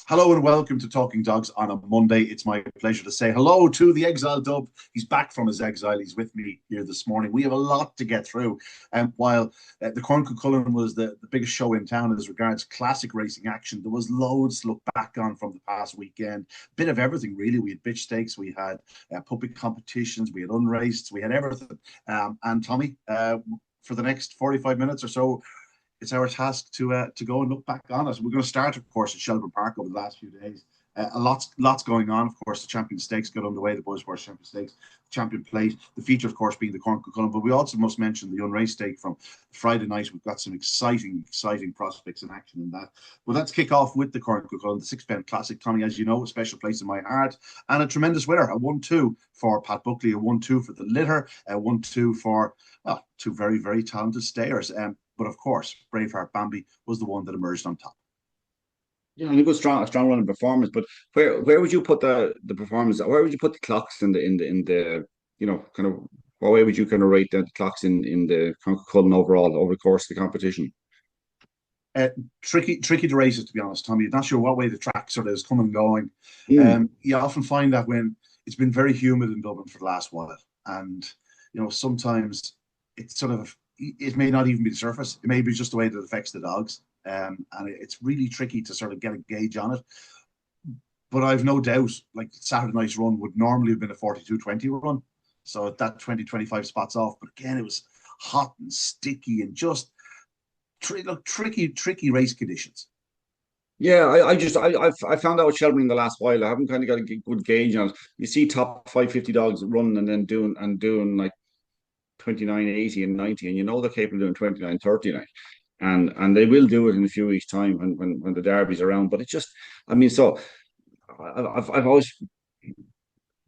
Hello and welcome to Talking Dogs on a Monday. It's my pleasure to say hello to the Exile Dub. He's back from his exile. He's with me here this morning. We have a lot to get through. While the Corn Cuchulainn was the biggest show in town as regards classic racing action, there was loads to look back on from the past weekend. Bit of everything, really. We had bitch stakes, we had public competitions, we had unraced, we had everything. And Tommy, for the next 45 minutes or so, it's our task to go and look back on it. We're going to start, of course, at Shelbourne Park over the last few days. Lots going on. Of course, the Champion Stakes got underway, the Boys Horse Champion Stakes, Champion Plate. The feature, of course, being the Corn Cuchulainn. But we also must mention the Unraced Stake from Friday night. We've got some exciting prospects in action in that. Well, let's kick off with the Corn Cuchulainn, the Sixpence Classic. Tommy, as you know, a special place in my heart. And a tremendous winner, a 1-2 for Pat Buckley, a 1-2 for the litter, a 1-2 for, well, two very, very talented stayers. But of course, Braveheart Bambi was the one that emerged on top. Yeah, and a good strong running performance. But where would you put the performance? Where would you put the clocks in the kind of what way would you kind of rate the clocks in the Cullen overall over the course of the competition? Uh, tricky to race it, to be honest, Tommy. Not sure what way the track sort of is coming and going. Mm. You often find that when it's been very humid in Dublin for the last while, and sometimes it's sort of it may not even be the surface. It may be just the way that it affects the dogs. And it's really tricky to sort of get a gauge on it. But I've no doubt, like Saturday night's run would normally have been a 42-20 run. So that 20-25 spots off. But again, it was hot and sticky and just tricky race conditions. Yeah, I found out with Shelbourne in the last while. I haven't kind of got a good gauge on it. You see top 550 dogs running and then doing like 29, 80 and 90, and you know they're capable of doing 29, 30 like. And they will do it in a few weeks' time when the derby's around. But it just, I mean, so I've always,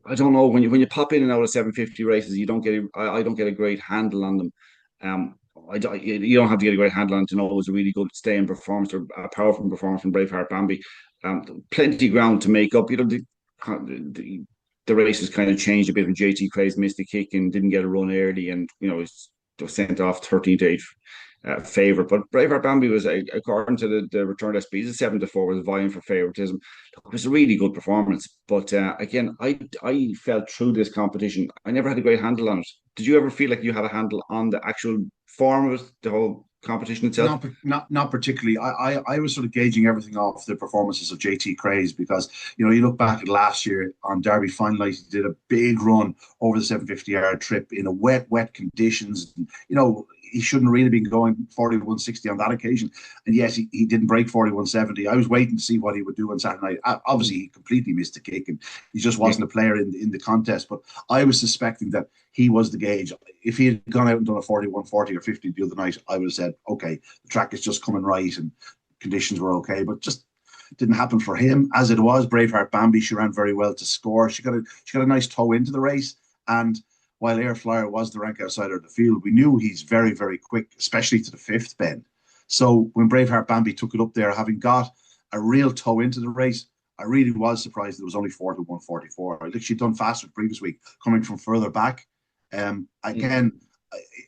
I don't know, when you pop in and out of 750 races, you don't get I don't get a great handle on them. Um, you don't have to get a great handle on it to know it was a really good staying performance or a powerful performance from Braveheart Bambi. Plenty ground to make up. The races kind of changed a bit when JT Craze missed the kick and didn't get a run early, and was sent off 13 to 8 favourite. But Braveheart Bambi was, according to the return SP, a 7-4 was vying for favouritism. It was a really good performance. But again, I felt through this competition, I never had a great handle on it. Did you ever feel like you had a handle on the actual form of the whole competition itself? Not particularly. I was sort of gauging everything off the performances of JT Craze because you look back at last year on Derby Final Night, he did a big run over the 750-yard trip in a wet conditions. He shouldn't really been going 41.60 on that occasion. And yes, he didn't break 41.70. I was waiting to see what he would do on Saturday night. Obviously, he completely missed the kick and he just Yeah. wasn't a player in the contest. But I was suspecting that he was the gauge. If he had gone out and done a 41.40 or 50 the other night, I would have said, okay, the track is just coming right and conditions were okay. But just didn't happen for him. As it was, Braveheart Bambi, she ran very well to score. She got a nice toe into the race. And while Air Flyer was the rank outsider of the field, we knew he's very, very quick, especially to the fifth bend. So when Braveheart Bambi took it up there, having got a real toe into the race, I really was surprised it was only 41.44. I think she'd done faster the previous week, coming from further back. Again,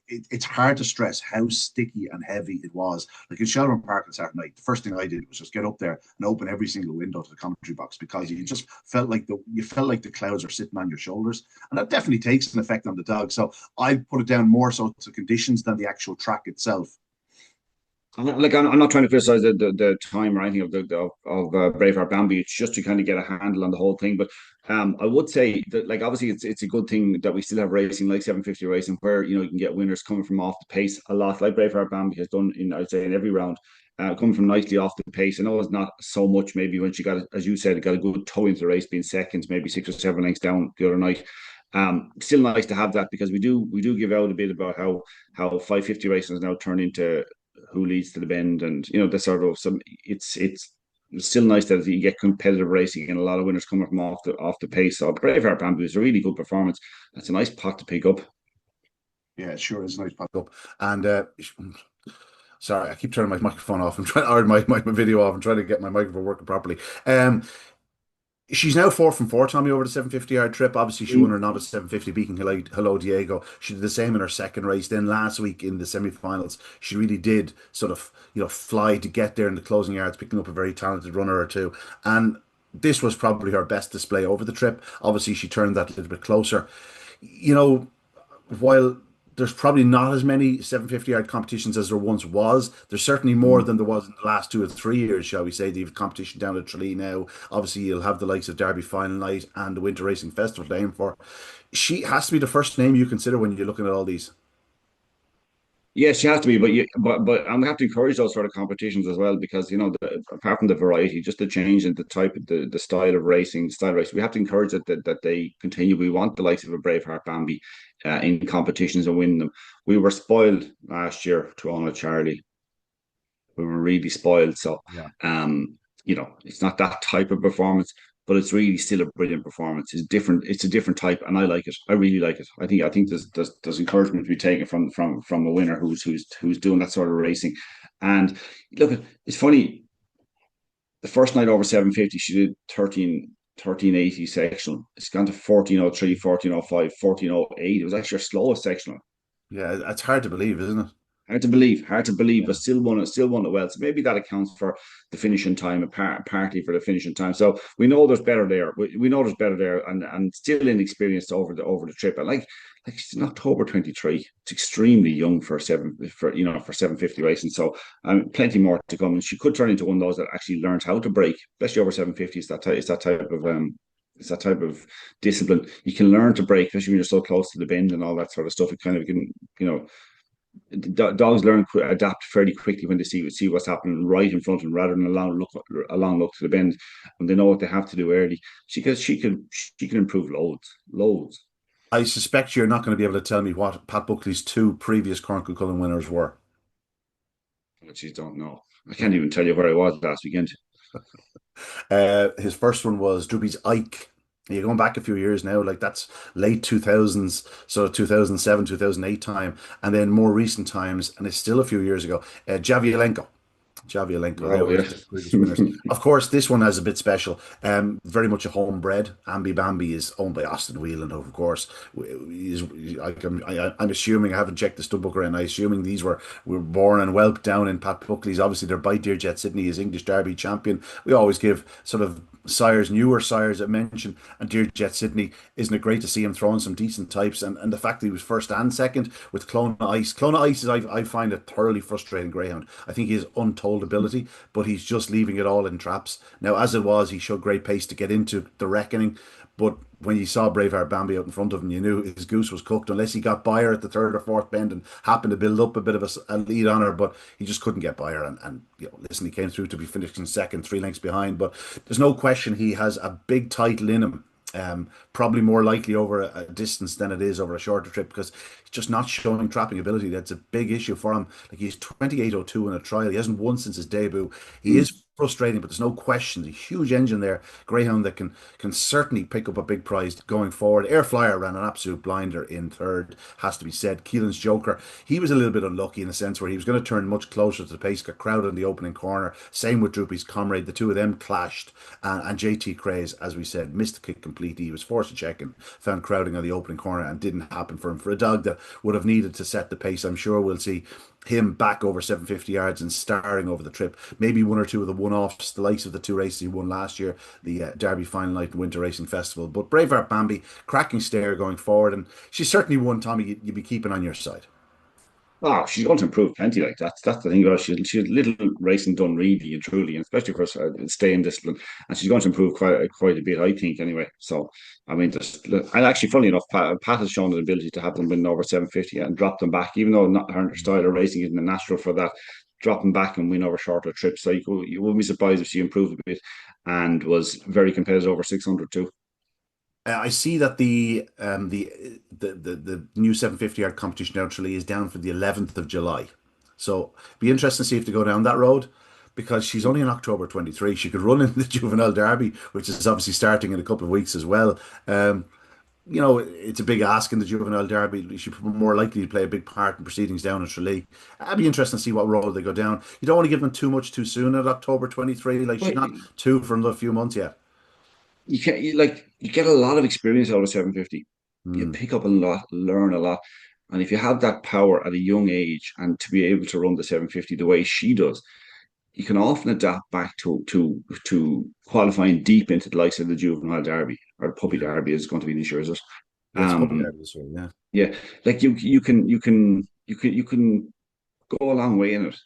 it's hard to stress how sticky and heavy it was. Like in Shelbourne Park on Saturday night, the first thing I did was just get up there and open every single window to the commentary box because you just felt like the clouds are sitting on your shoulders, and that definitely takes an effect on the dog. So I put it down more so to conditions than the actual track itself. I'm not trying to criticize the time or anything of Braveheart Bambi. It's just to kind of get a handle on the whole thing. But I would say that, like, obviously it's a good thing that we still have racing like 750 racing where you can get winners coming from off the pace a lot, like Braveheart Bambi has done in, I'd say, in every round. Coming from nicely off the pace. I know it's not so much maybe when she got, as you said, got a good toe into the race, being seconds, maybe 6 or 7 lengths down the other night. Still nice to have that because we do give out a bit about how 550 racing has now turned into who leads to the bend, and the sort of some. It's still nice that you get competitive racing and a lot of winners coming from off the pace. So Braveheart Bambi was a really good performance. That's a nice pot to pick up. Yeah, it sure is a nice pack up. And sorry, I keep turning my microphone off. I'm trying, or my video off. I'm trying to get my microphone working properly. She's now 4 from 4, Tommy, over the 750-yard trip. Obviously, she won her novice 750, beating Hello Diego. She did the same in her second race. Then last week in the semi-finals, she really did sort of, fly to get there in the closing yards, picking up a very talented runner or two. And this was probably her best display over the trip. Obviously, she turned that a little bit closer. You know, while there's probably not as many 750-yard competitions as there once was, there's certainly more than there was in the last 2 or 3 years, shall we say. You've competition down at Tralee now. Obviously, you'll have the likes of Derby Final Night and the Winter Racing Festival to aim for. She has to be the first name you consider when you're looking at all these. Yes, you have to be, but I'm have to encourage those sort of competitions as well because apart from the variety, just the change in the type, the style of racing, we have to encourage that they continue. We want the likes of a Braveheart Bambi in competitions and win them. We were spoiled last year, to honor Charlie. We were really spoiled. So, Yeah. it's not that type of performance, but it's really still a brilliant performance. It's different. It's a different type, and I like it. I really like it. I think there's encouragement to be taken from a winner who's doing that sort of racing. And look, it's funny. The first night over 750, she did 1380 sectional. It's gone to 1403, 1405, 1408. It was actually her slowest sectional. Yeah, it's hard to believe, isn't it? Hard to believe, Yeah. but still won it well. So maybe that accounts for the finishing time, partly for the finishing time. So we know there's better there. We know there's better there, and still inexperienced over the trip. And like she's in October 23. It's extremely young for 750 racing. So plenty more to come. And she could turn into one of those that actually learns how to break, especially over 750. It's that type of discipline. You can learn to break, especially when you're so close to the bend and all that sort of stuff. It kind of can, dogs adapt fairly quickly when they see what's happening right in front of them, rather than a long look to the bend, when they know what they have to do early. She can improve loads. I suspect you're not going to be able to tell me what Pat Buckley's two previous Cork Cullen winners were. I just don't know. I can't even tell you where I was last weekend. His first one was Droopy's Ike. You're going back a few years now, like that's late 2000s, so 2007, 2008 time, and then more recent times, and it's still a few years ago. Javialenko, they Oh were yeah. his two previous winners. Of course, this one has a bit special. Very much a homebred. Ambi Bambi is owned by Austin Whelan, of course. I'm assuming, I haven't checked the stud book around, I'm assuming these were born and whelped down in Pat Buckley's. Obviously, they're by Dear Jet Sydney, his English Derby champion. We always give sort of sires, newer sires, I mentioned, and Dear Jet Sydney. Isn't it great to see him throwing some decent types? And the fact that he was first and second with Clona Ice. Clona Ice is, I find, a thoroughly frustrating greyhound. I think he has untold ability, but he's just leaving it all in traps. Now, as it was, he showed great pace to get into the reckoning. But when you saw Braveheart Bambi out in front of him, you knew his goose was cooked, unless he got by her at the third or fourth bend and happened to build up a bit of a lead on her. But he just couldn't get by her. And listen, he came through to be finishing second, 3 lengths behind. But there's no question he has a big title in him. Probably more likely over a distance than it is over a shorter trip, because he's just not showing trapping ability. That's a big issue for him. Like, he's 28:02 in a trial. He hasn't won since his debut. He is frustrating, but there's no question. He's a huge engine there. Greyhound that can certainly pick up a big prize going forward. Air Flyer ran an absolute blinder in third, has to be said. Keelan's Joker, he was a little bit unlucky in a sense where he was going to turn much closer to the pace, got crowded in the opening corner. Same with Droopy's Comrade. The two of them clashed. And JT Craze, as we said, missed the kick completely. He was forced to check and found crowding on the opening corner, and didn't happen for him. For a dog that would have needed to set the pace, I'm sure we'll see him back over 750 yards and starring over the trip. Maybe one or two of the one-offs, the likes of the two races he won last year, the Derby Final Night and Winter Racing Festival. But Braveheart Bambi, cracking stare going forward, and she's certainly one, Tommy, you'd be keeping on your side. Oh, she's going to improve plenty. Like that's the thing about her. She had little racing done really and truly, and especially for staying discipline. And she's going to improve quite a bit, I think. Anyway, so I mean, and actually, funny enough, Pat has shown an ability to have them win over 750 and drop them back, even though not her style of racing isn't natural for that. Drop them back and win over shorter trips. So you wouldn't be surprised if she improved a bit and was very competitive over 600 too. I see that the new 750-yard competition down Tralee is down for the 11th of July. So be interesting to see if they go down that road, because she's only in October 23. She could run in the Juvenile Derby, which is obviously starting in a couple of weeks as well. It's a big ask in the Juvenile Derby. She's more likely to play a big part in proceedings down in Tralee. I'd be interested to see what road they go down. You don't want to give them too much too soon at October 23. Like, she's Well, not two for another few months yet. you get a lot of experience out of 750. You Mm. pick up a lot, learn a lot. And if you have that power at a young age and to be able to run the 750 the way she does, you can often adapt back to qualifying deep into the likes of the juvenile derby or the puppy Yeah. derby is going to be this year, is it? Yeah, it's Puppy Um, Derby this year. Yeah. yeah, like you can go a long way in it.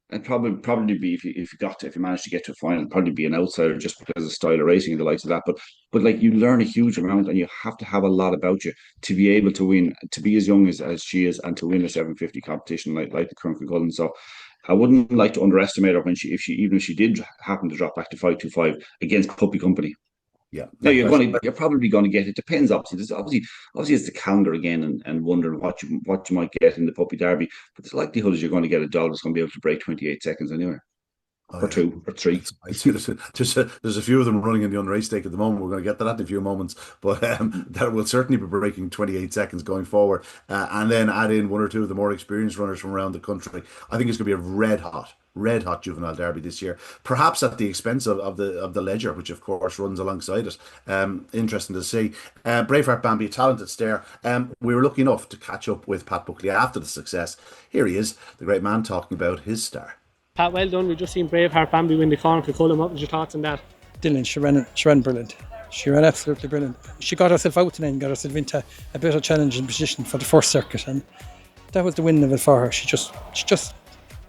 And probably be if you manage to get to a final, probably be an outsider just because of style of racing and the likes of that. But like you learn a huge amount, and you have to have a lot about you to be able to win, to be as young as she is, and to win a 750 competition like the current Cuchulainn. So I wouldn't like to underestimate her when if she did happen to drop back to 525 against Puppy Company. Yeah, No, no question. you're probably going to get it. Depends, obviously. There's obviously it's the calendar again, and wondering what you might get in the Puppy Derby. But the likelihood is you're going to get a dog that's going to be able to break 28 seconds anyway, Oh or yeah, two, or three. I see. There's a few of them running in the Unraced stake at the moment. We're going to get to that in a few moments, but that will certainly be breaking 28 seconds going forward, and then add in one or two of the more experienced runners from around the country. I think it's going to be a red hot juvenile derby this year. Perhaps at the expense of the Ledger, which of course runs alongside it. Interesting to see. Braveheart Bambi, a talented stare. We were lucky enough to catch up with Pat Buckley after the success. Here he is, the great man, talking about his star. Pat, well done. We've just seen Braveheart Bambi win the Corn Cuchulainn. What was your thoughts on that? Dylan, she ran brilliant. She ran absolutely brilliant. She got herself out and then got herself into a better challenging position for the first circuit, and that was the win of it for her. She just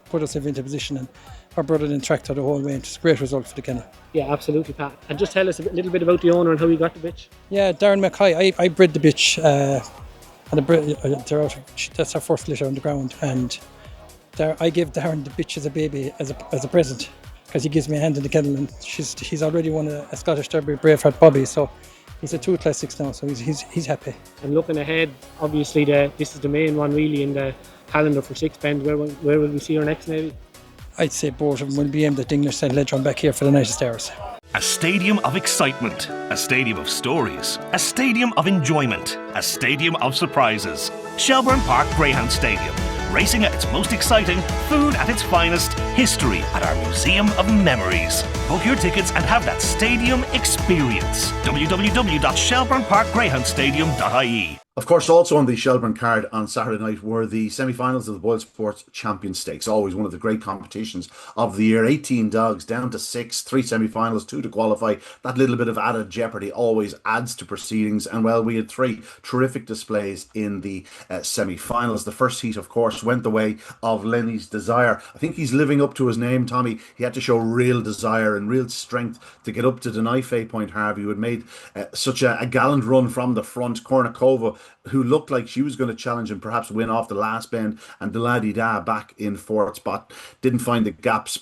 put herself into position, and her brother then tracked her the whole way. It's a great result for the kennel. Yeah, absolutely, Pat. And just tell us a little bit about the owner and how you got the bitch. Yeah, Darren Mackay. I bred the bitch, that's her first litter on the ground, and I gave Darren the bitch as a baby as a present, because he gives me a hand in the kennel, and he's already won a Scottish Derby Braveheart Bobby, so he's a 2 classics now, so he's happy. And looking ahead, obviously this is the main one really in the calendar for Six Bend. Where will we see her next maybe? I'd say both of them will be aimed at the English St. Ledger back here for the Night of Stars. A stadium of excitement, a stadium of stories, a stadium of enjoyment, a stadium of surprises. Shelbourne Park Greyhound Stadium. Racing at its most exciting, food at its finest, history at our museum of memories. Book your tickets and have that stadium experience. www.shelbourneparkgreyhoundstadium.ie. Of course, also on the Shelbourne card on Saturday night were the semi-finals of the Boyle Sports Champion Stakes. Always one of the great competitions of the year. 18 dogs down to 6, 3 semi-finals, 2 to qualify. That little bit of added jeopardy always adds to proceedings. And well, we had 3 terrific displays in the semi-finals. The first heat, of course, went the way of Lenny's Desire. I think he's living up to his name, Tommy. He had to show real desire and real strength to get up to deny Faye Point Harvey, who had made such a gallant run from the front. Kornikova, who looked like she was going to challenge and perhaps win off the last bend, and Da back in 4th spot. Didn't find the gaps,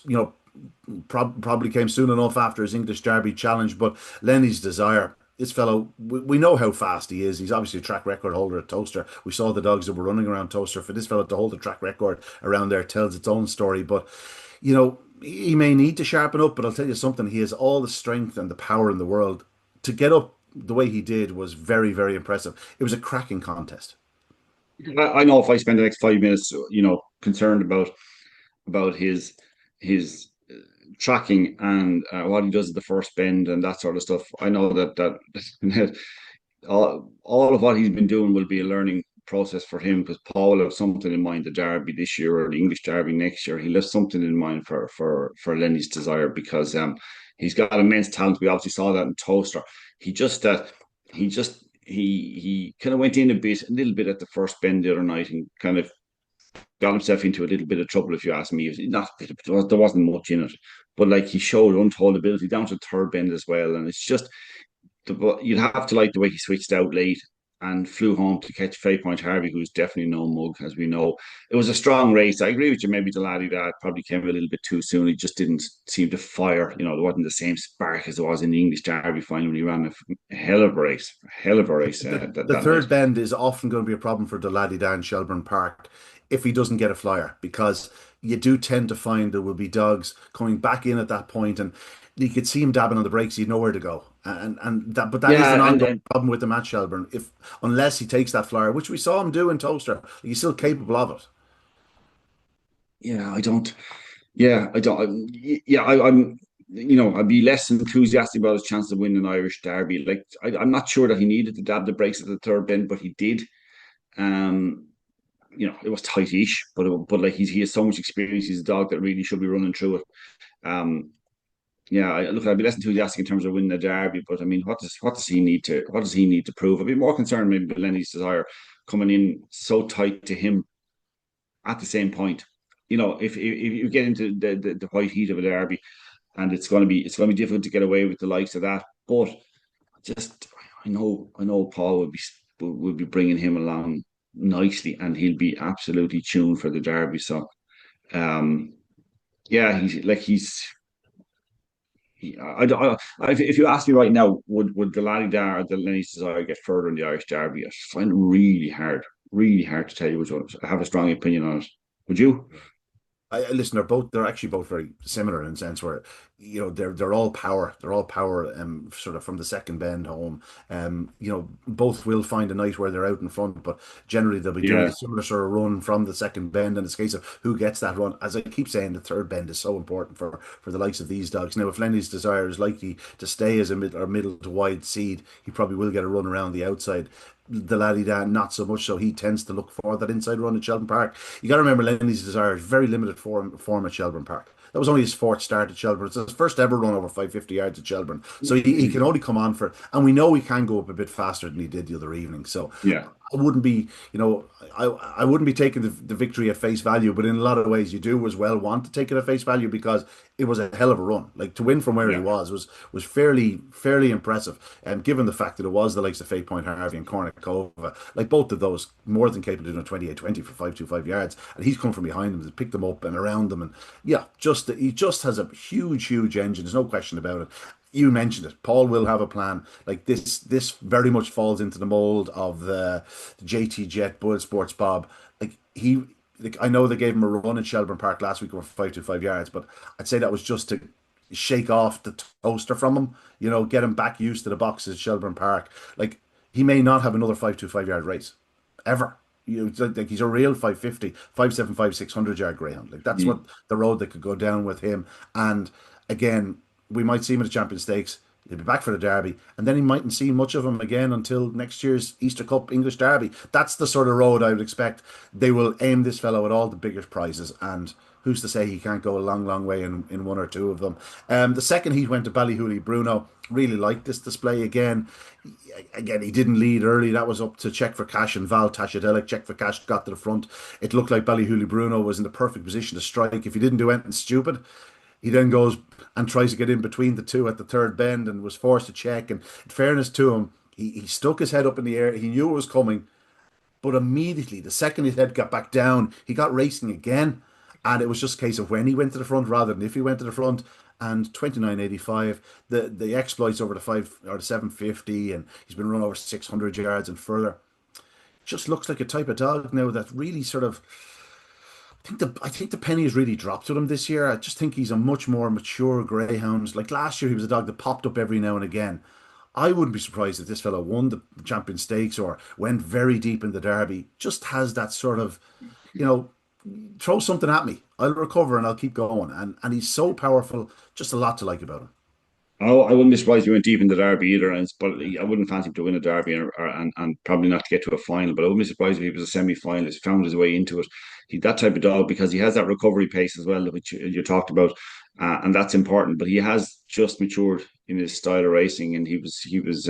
probably came soon enough after his English Derby challenge. But Lenny's Desire, this fellow, we know how fast he is. He's obviously a track record holder at Toaster. We saw the dogs that were running around Toaster. For this fellow to hold a track record around there tells its own story. But, he may need to sharpen up, but I'll tell you something, he has all the strength and the power in the world. To get up the way he did was very, very impressive. It was a cracking contest. I know if I spend the next 5 minutes, concerned about his tracking and what he does at the first bend and that sort of stuff, I know that all of what he's been doing will be a learning process for him, because Paul has something in mind, the Derby this year or the English Derby next year. He left something in mind for Lenny's Desire, because he's got immense talent. We obviously saw that in Toaster. He kind of went in a little bit at the first bend the other night and kind of got himself into a little bit of trouble, if you ask me. There wasn't much in it, but like he showed untold ability down to the third bend as well. And it's just, you'd have to like the way he switched out late and flew home to catch Faye Point Harvey, who's definitely no mug, as we know. It was a strong race. I agree with you. Maybe the laddie that probably came a little bit too soon. He just didn't seem to fire. There wasn't the same spark as there was in the English Derby final when he ran a hell of a race. The third bend is often going to be a problem for the laddie down Shelbourne Park if he doesn't get a flyer, because you do tend to find there will be dogs coming back in at that point, and you could see him dabbing on the brakes. He'd nowhere to go, but that is an ongoing problem with the match Shelbourne. Unless he takes that flyer, which we saw him do in Toaster, he's still capable of it. Yeah, I don't. Yeah, I don't. Yeah, I'm I'd be less enthusiastic about his chances of winning an Irish Derby. Like I'm not sure that he needed to dab the brakes at the third bend, but he did. Um, it was tight-ish, but like he has so much experience. He's a dog that really should be running through it. Um, yeah, I'd be less enthusiastic in terms of winning the Derby, but I mean, what does he need to prove? I'd be more concerned maybe with Lenny's Desire coming in so tight to him at the same point. If you get into the white heat of a Derby, and it's going to be difficult to get away with the likes of that. But just I know Paul would be bringing him along nicely, and he'll be absolutely tuned for the Derby. So, yeah, if you ask me right now, would the Laddie Dar or the Lenny's Desire get further in the Irish Derby? I find it really hard to tell you which one. I have a strong opinion on it. Would you? Listen, they're actually both very similar in a sense where, they're all power. They're all power, sort of from the second bend home. Both will find a night where they're out in front, but generally they'll be doing a similar sort of run from the second bend. And it's a case of who gets that run. As I keep saying, the third bend is so important for the likes of these dogs. Now, if Lenny's Desire is likely to stay as a middle to wide seed, he probably will get a run around the outside. The Laddie Dan, not so much so. He tends to look for that inside run at Shelbourne Park. You got to remember Lenny's Desire is very limited form at Shelbourne Park. That was only his fourth start at Shelbourne. It's his first ever run over 550 yards at Shelbourne. So he can only come on for it. And we know he can go up a bit faster than he did the other evening. So yeah, I wouldn't be, I wouldn't be taking the victory at face value, but in a lot of ways you do as well want to take it at face value because it was a hell of a run. Like to win from where he was fairly impressive. And given the fact that it was the likes of Fate Point Harvey and Cornicova, like both of those more than capable of doing a 28-20 for 525 yards. And he's come from behind them to pick them up and around them. And he just has a huge engine. There's no question about it. You mentioned it. Paul will have a plan. Like this very much falls into the mold of the JT Jet Bud Sports Bob. I know they gave him a run at Shelbourne Park last week over 525 yards, but I'd say that was just to shake off the toaster from him, get him back used to the boxes at Shelbourne Park. Like he may not have another 525 yard race ever. Like he's a real 550, 575, 600 yard greyhound. Like that's what the road that could go down with him. And again, we might see him at the Champion Stakes. He'll be back for the Derby, and then he mightn't see much of him again until next year's Easter Cup English Derby. That's the sort of road I would expect. They will aim this fellow at all the biggest prizes, and who's to say he can't go a long way in one or two of them. The second heat went to Ballyhooly Bruno. Really liked this display again. Again, he didn't lead early. That was up to Check for Cash and Val Tashadelic. Check for Cash got to the front. It looked like Ballyhooly Bruno was in the perfect position to strike. If he didn't do anything stupid, he then goes and tries to get in between the two at the third bend and was forced to check. And in fairness to him, he stuck his head up in the air. He knew it was coming. But immediately, the second his head got back down, he got racing again. And it was just a case of when he went to the front rather than if he went to the front. And 29.85, the exploits over the 750, and he's been run over 600 yards and further. Just looks like a type of dog now that really sort of... I think the penny has really dropped with him this year. I just think he's a much more mature greyhound. Like last year, he was a dog that popped up every now and again. I wouldn't be surprised if this fellow won the Champion Stakes or went very deep in the Derby. Just has that sort of, throw something at me. I'll recover and I'll keep going. And he's so powerful. Just a lot to like about him. Oh, I wouldn't be surprised if he went deep in the Derby either, but I wouldn't fancy him to win a Derby and probably not to get to a final. But I wouldn't be surprised if he was a semi-finalist, found his way into it. He's that type of dog because he has that recovery pace as well, which you talked about, and that's important. But he has just matured in his style of racing, and he's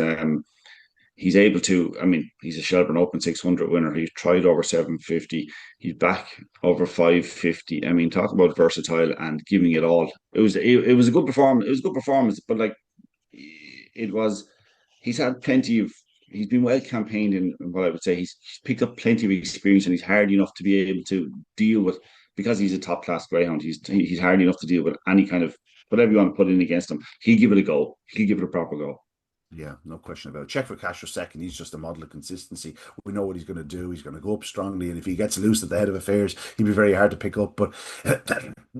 able to. I mean, he's a Shelbourne Open 600 winner. He's tried over 750. He's back over 550. I mean, talk about versatile and giving it all. It was a good performance. It was a good performance, but like it was, he's had plenty of. He's been well campaigned in what I would say. He's picked up plenty of experience, and he's hard enough to be able to deal with because he's a top class greyhound. He's hard enough to deal with any kind of whatever you want to put in against him. He'll give it a go. He'll give it a proper go. Yeah, no question about it. Check for Cash for second. He's just a model of consistency. We know what he's going to do. He's going to go up strongly, and if he gets loose at the head of affairs, he'll be very hard to pick up. But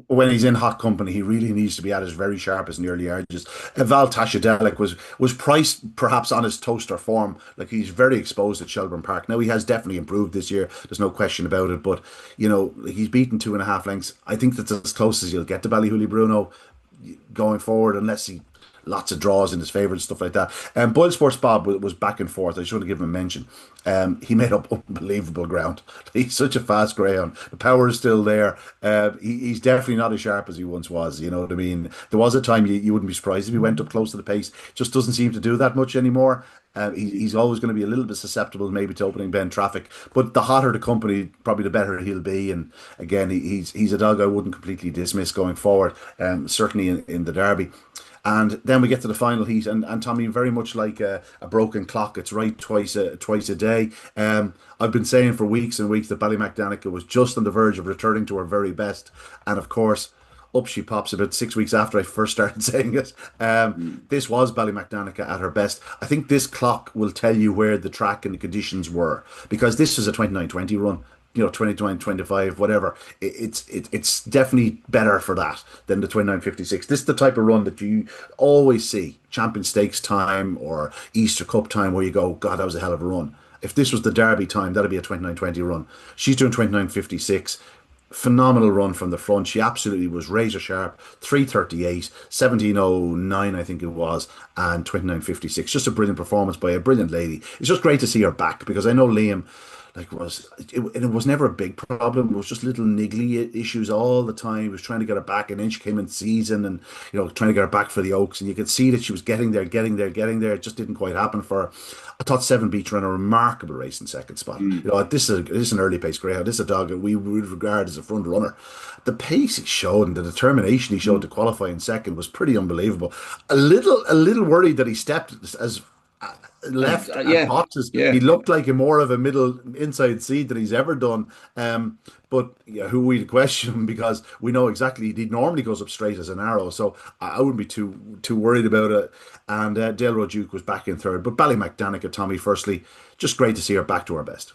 when he's in hot company, he really needs to be at his very sharpest in the early edges. Val Tashadelic was priced perhaps on his toaster form. Like he's very exposed at Shelbourne Park. Now he has definitely improved this year. There's no question about it. But he's beaten 2.5 lengths. I think that's as close as you'll get to Ballyhooly Bruno. going forward, unless he lots of draws in his favour and stuff like that. Boyle Sports Bob was back and forth. I should have given him a mention. He made up unbelievable ground. He's such a fast greyhound. The power is still there. He's definitely not as sharp as he once was. You know what I mean? There was a time you wouldn't be surprised if he went up close to the pace. Just doesn't seem to do that much anymore. He's always going to be a little bit susceptible maybe to opening bend traffic, but the hotter the company, probably the better he'll be. And again, he's a dog I wouldn't completely dismiss going forward, certainly in the Derby. And then we get to the final heat, and Tommy, very much like a broken clock, it's right twice a day. I've been saying for weeks and weeks that Ballymacdanica was just on the verge of returning to her very best, and of course, up she pops about 6 weeks after I first started saying it. This was Ballymacdanica at her best. I think this clock will tell you where the track and the conditions were, because this was a 29-20 run. 29-25, whatever. It's definitely better for that than the 29-56. This is the type of run that you always see, Champion Stakes time or Easter Cup time, where you go, God, that was a hell of a run. If this was the Derby time, that'd be a 29-20 run. She's doing 29-56. Phenomenal run from the front. She absolutely was razor sharp. 3:38, 17:09, I think it was, and 29:56. Just a brilliant performance by a brilliant lady. It's just great to see her back, because I know Liam, it was never a big problem. It was just little niggly issues all the time. He was trying to get her back, and then she came in season, and trying to get her back for the Oaks, and you could see that she was getting there. It just didn't quite happen for her. I thought Seven Beach ran a remarkable race in second spot. This is an early pace greyhound. This is a dog that we would regard as a front runner. The pace he showed and the determination he showed to qualify in second was pretty unbelievable. A little worried that he stepped as left boxes. Yeah. He looked like a more of a middle inside seed than he's ever done. But who we question him, because we know exactly he normally goes up straight as an arrow. So I wouldn't be too worried about it. And Dale Road Duke was back in third. But Ballymacdanica, Tommy, firstly, just great to see her back to her best.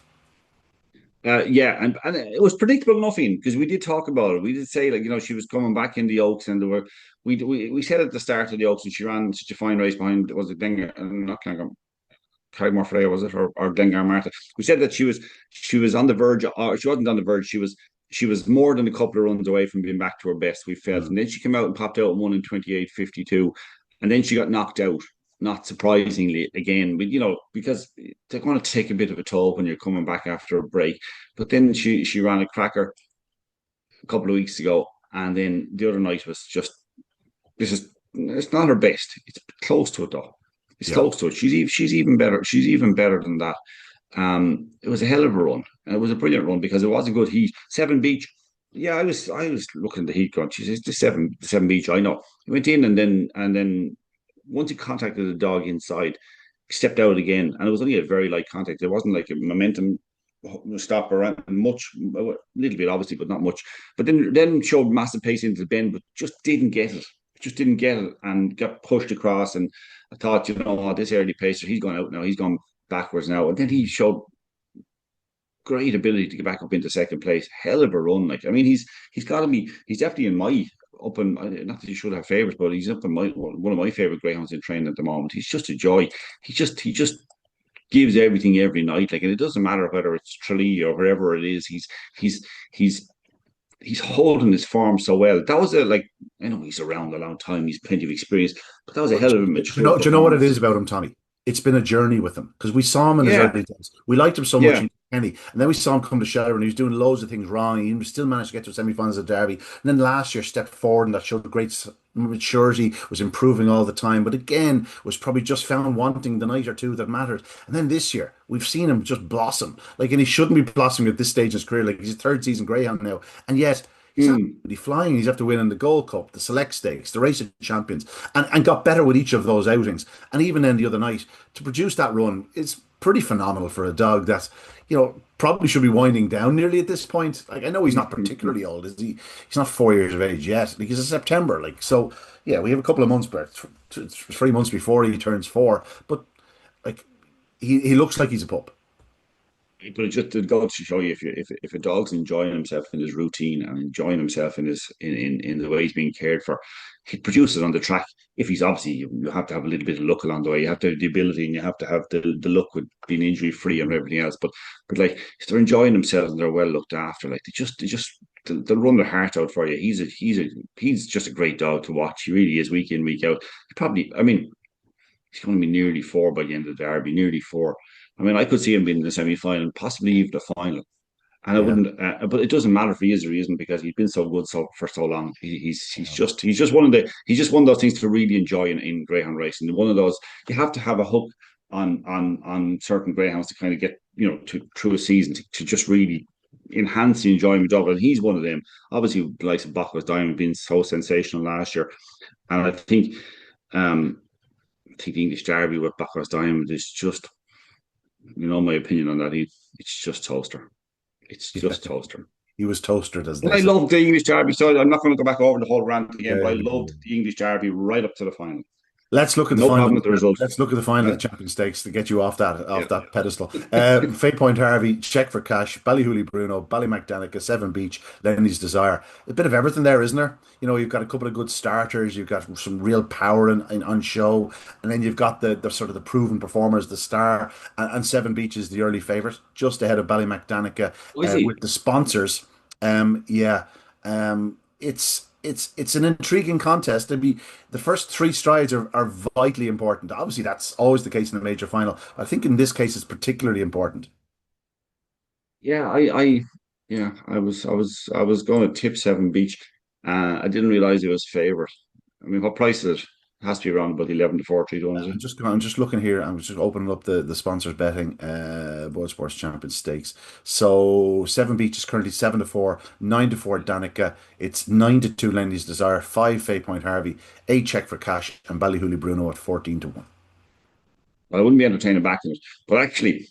And it was predictable enough, Ian, because we did talk about it. We did say, she was coming back in the Oaks, and we said at the start of the Oaks, and she ran such a fine race behind, was it Dengar, not Carrymore Freya, was it, or Dengar Martha? We said that she was on the verge, or she wasn't on the verge. She was more than a couple of runs away from being back to her best, we felt. And then she came out and popped out and won in 28:52, and then she got knocked out. Not surprisingly, again, because they're going to take a bit of a toll when you're coming back after a break. But then she ran a cracker a couple of weeks ago, and then the other night was just, it's not her best. It's close to it though. It's close to it. She's even better. She's even better than that. It was a hell of a run, and it was a brilliant run because it was a good heat. Seven Beach. Yeah, I was looking at the heat going, she says the seven Beach. I know. He went in, and then once he contacted the dog inside, he stepped out again, and it was only a very light contact. It wasn't like a momentum stop around much, a little bit obviously, but not much. But then showed massive pace into the bend, but just didn't get it, and got pushed across. And I thought, this early pacer, he's gone out now. He's gone backwards now. And then he showed great ability to get back up into second place. Hell of a run. He's definitely in my not that he should have favourites, but he's up in one of my favourite greyhounds in training at the moment. He's just a joy. He just gives everything every night. And it doesn't matter whether it's Tralee or wherever it is. He's holding his form so well. That was I know he's around a long time. He's plenty of experience, but that was a hell of a mature. Do you know what it is about him, Tommy? It's been a journey with him, because we saw him in his early days. We liked him so much in Kenny, and then we saw him come to Shelbourne, and he was doing loads of things wrong. He still managed to get to semi-finals of Derby, and then last year stepped forward, and that showed great maturity, was improving all the time, but again was probably just found wanting the night or two that mattered. And then this year we've seen him just blossom, and he shouldn't be blossoming at this stage in his career. He's a third season greyhound now, and yet he's absolutely flying. He's after winning the Gold Cup, the Select Stakes, the Race of Champions, and got better with each of those outings. And even then the other night, to produce that run is pretty phenomenal for a dog that, probably should be winding down nearly at this point. I know he's not particularly old, is he? He's not 4 years of age yet. He's in September. So, yeah, we have a couple of months, but 3 months before he turns 4. But, he looks like he's a pup. But it just goes to show you, if a dog's enjoying himself in his routine and enjoying himself in the way he's being cared for, he produces on the track. If he's obviously, you have to have a little bit of luck along the way. You have to have the ability, and you have to have the luck with being injury free and everything else. But if they're enjoying themselves and they're well looked after, they just they'll run their heart out for you. He's just a great dog to watch. He really is, week in, week out. I mean, he's going to be nearly 4 by the end of the Derby, nearly 4. I mean, I could see him being in the semi-final, possibly even the final. And I wouldn't, but it doesn't matter if he is or he isn't, because he's been so good for so long. He's just one of those things to really enjoy in greyhound racing. One of those, you have to have a hook on certain greyhounds to kind of get through a season to just really enhance the enjoyment of it. And he's one of them. Obviously, the likes of Buckley Diamond being so sensational last year, and I think the English Derby with Braveheart Diamond is just, my opinion on that. It's just toaster. It's just toaster. He was toasted as I love the English Derby, so I'm not going to go back over the whole rant again, but I loved the English Derby right up to the final. Let's look at the final. Result. Let's look at the final of the Champion Stakes to get you off that pedestal. Fay Point Harvey, Check for Cash, Ballyhooly Bruno, Ballymacdanica, Seven Beach, Lenny's Desire. A bit of everything there, isn't there? You've got a couple of good starters. You've got some real power on show, and then you've got the sort of the proven performers, the Star, and Seven Beach is the early favourite, just ahead of Ballymacdanica with the sponsors. It's an intriguing contest. The first 3 strides are vitally important. Obviously, that's always the case in a major final. I think in this case, it's particularly important. Yeah, I was going to tip Seven Beach. I didn't realize it was favourite. I mean, what price is it? It has to be around about 11 to 4, 3 to 1. I'm just looking here. I'm just opening up the sponsors betting, World Sports Champion Stakes. So Seven Beach is currently 7 to 4, 9 to 4 Danica. It's 9 to 2 Lenny's Desire, 5 Fay Point Harvey, 8 Check for Cash, and Ballyhooly Bruno at 14 to 1. Well, I wouldn't be entertaining backing it, but actually,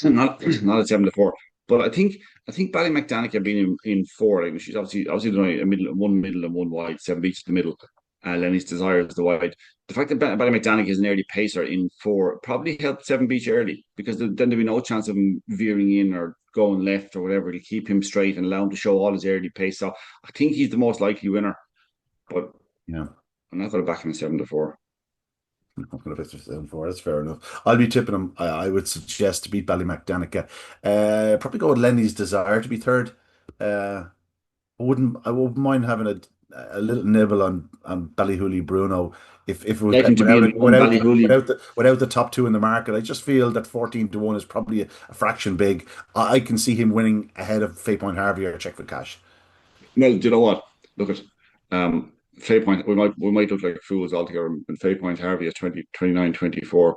not at 7 to 4. But I think Ballymacdanica being in 4, like, she's obviously doing one middle and one wide. Seven Beach in the middle. Lenny's Desire is the wide. The fact that Ballymacdanica is an early pacer in 4 probably helped Seven Beach early, because then there'd be no chance of him veering in or going left or whatever, to keep him straight and allow him to show all his early pace. So I think he's the most likely winner. But yeah, I'm not going to back him in 7 to 4. I'm not going to bet 7 to 4. That's fair enough. I'll be tipping him. I would suggest to beat Ballymacdanica. Probably go with Lenny's Desire to be third. I wouldn't mind having a little nibble on Ballyhooly Bruno if it was without the top 2 in the market. I just feel that 14 to 1 is probably a fraction big. I can see him winning ahead of Fay Point Harvey or Check for Cash. Well, do you know what? Look at Fay Point. We might look like fools altogether. And Fay Point Harvey at 29-24.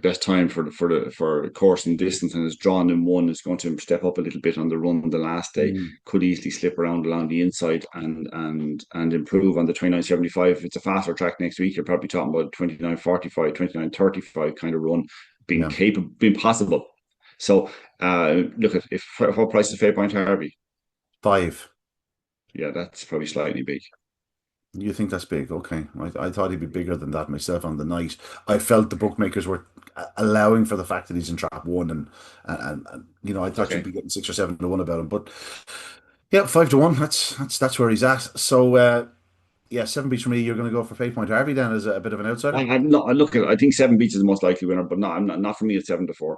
Best time for course and distance, and is drawn in 1, is going to step up a little bit on the run the last day. Could easily slip around along the inside and improve on the 29.75. If it's a faster track next week, you're probably talking about 29.45, 29.35 kind of run being possible. So look at what price is Fay Point Harvey? 5. Yeah, that's probably slightly big. You think that's big? Okay. I thought he'd be bigger than that myself on the night. I felt the bookmakers were allowing for the fact that he's in trap 1, and I thought you'd be getting 6 or 7 to 1 about him. But yeah, 5 to 1. That's where he's at. So 7 Beach for me. You're going to go for Fay Point Harvey then as a bit of an outsider. I think 7 Beach is the most likely winner, but not for me at 7 to 4.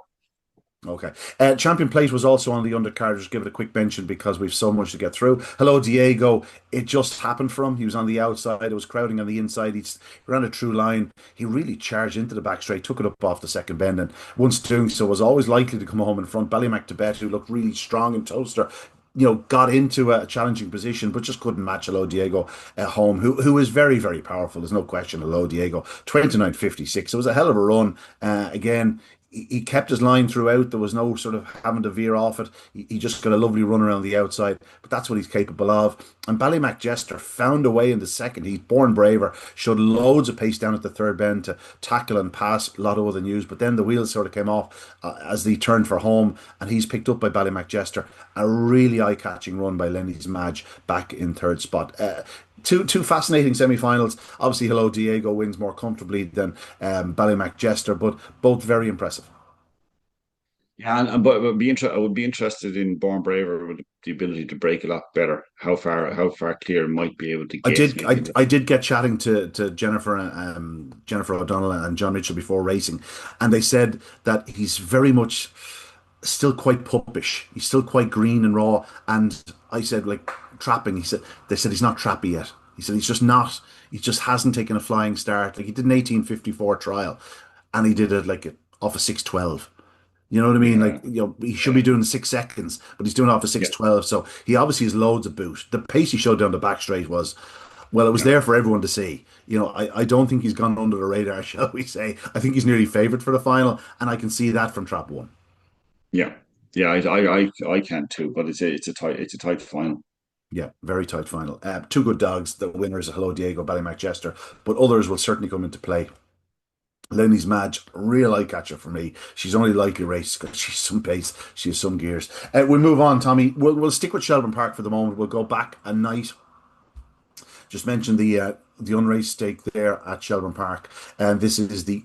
Okay. Champion Plate was also on the undercard. Just give it a quick mention because we've so much to get through. Hello, Diego. It just happened for him. He was on the outside. It was crowding on the inside. He ran a true line. He really charged into the back straight, took it up off the second bend, and once doing so was always likely to come home in front. Ballymac Tibet, who looked really strong in Toaster, got into a challenging position, but just couldn't match Hello Diego at home, who is very, very powerful. There's no question. Hello Diego, 29.56. It was a hell of a run. Again, he kept his line throughout. There was no sort of having to veer off it. He just got a lovely run around the outside, but that's what he's capable of. And Ballymac Jester found a way in the second. He's born braver, showed loads of pace down at the third bend to tackle and pass Lotto than News, but then the wheels sort of came off as they turned for home, and he's picked up by Ballymac Jester. A really eye-catching run by Lenny's Madge back in third spot. Two fascinating semi-finals. Obviously, Hello Diego wins more comfortably than Ballymac Jester, but both very impressive. Yeah, but I would be interested in Born Braver with the ability to break a lot better. How far clear might be able to get. I did get chatting to Jennifer O'Donnell and John Mitchell before racing, and they said that he's very much still quite puppish. He's still quite green and raw. And I said, like, trapping. They said he's not trappy yet. He said he's just not. He just hasn't taken a flying start. Like he did an 1854 trial, and he did it like off a 6:12. You know what I mean? Yeah, Like, he should be doing 6 seconds, but he's doing it off a yeah, 6:12. So he obviously has loads of boot. The pace he showed down the back straight was, well, it was yeah, there for everyone to see. I don't think he's gone under the radar, shall we say. I think he's nearly favoured for the final, and I can see that from trap one. yeah, yeah. I can too, but it's a tight final. Yeah, very tight final. Two good dogs. The winners, Hello Diego, Ballymacchester, but others will certainly come into play. Lenny's Madge, real eye catcher for me. She's only likely race because she's some pace, she has some gears. We'll move on, Tommy. We'll stick with Shelbourne Park for the moment. We'll go back a night. Just mentioned the unraced stake there at Shelbourne Park, and this is the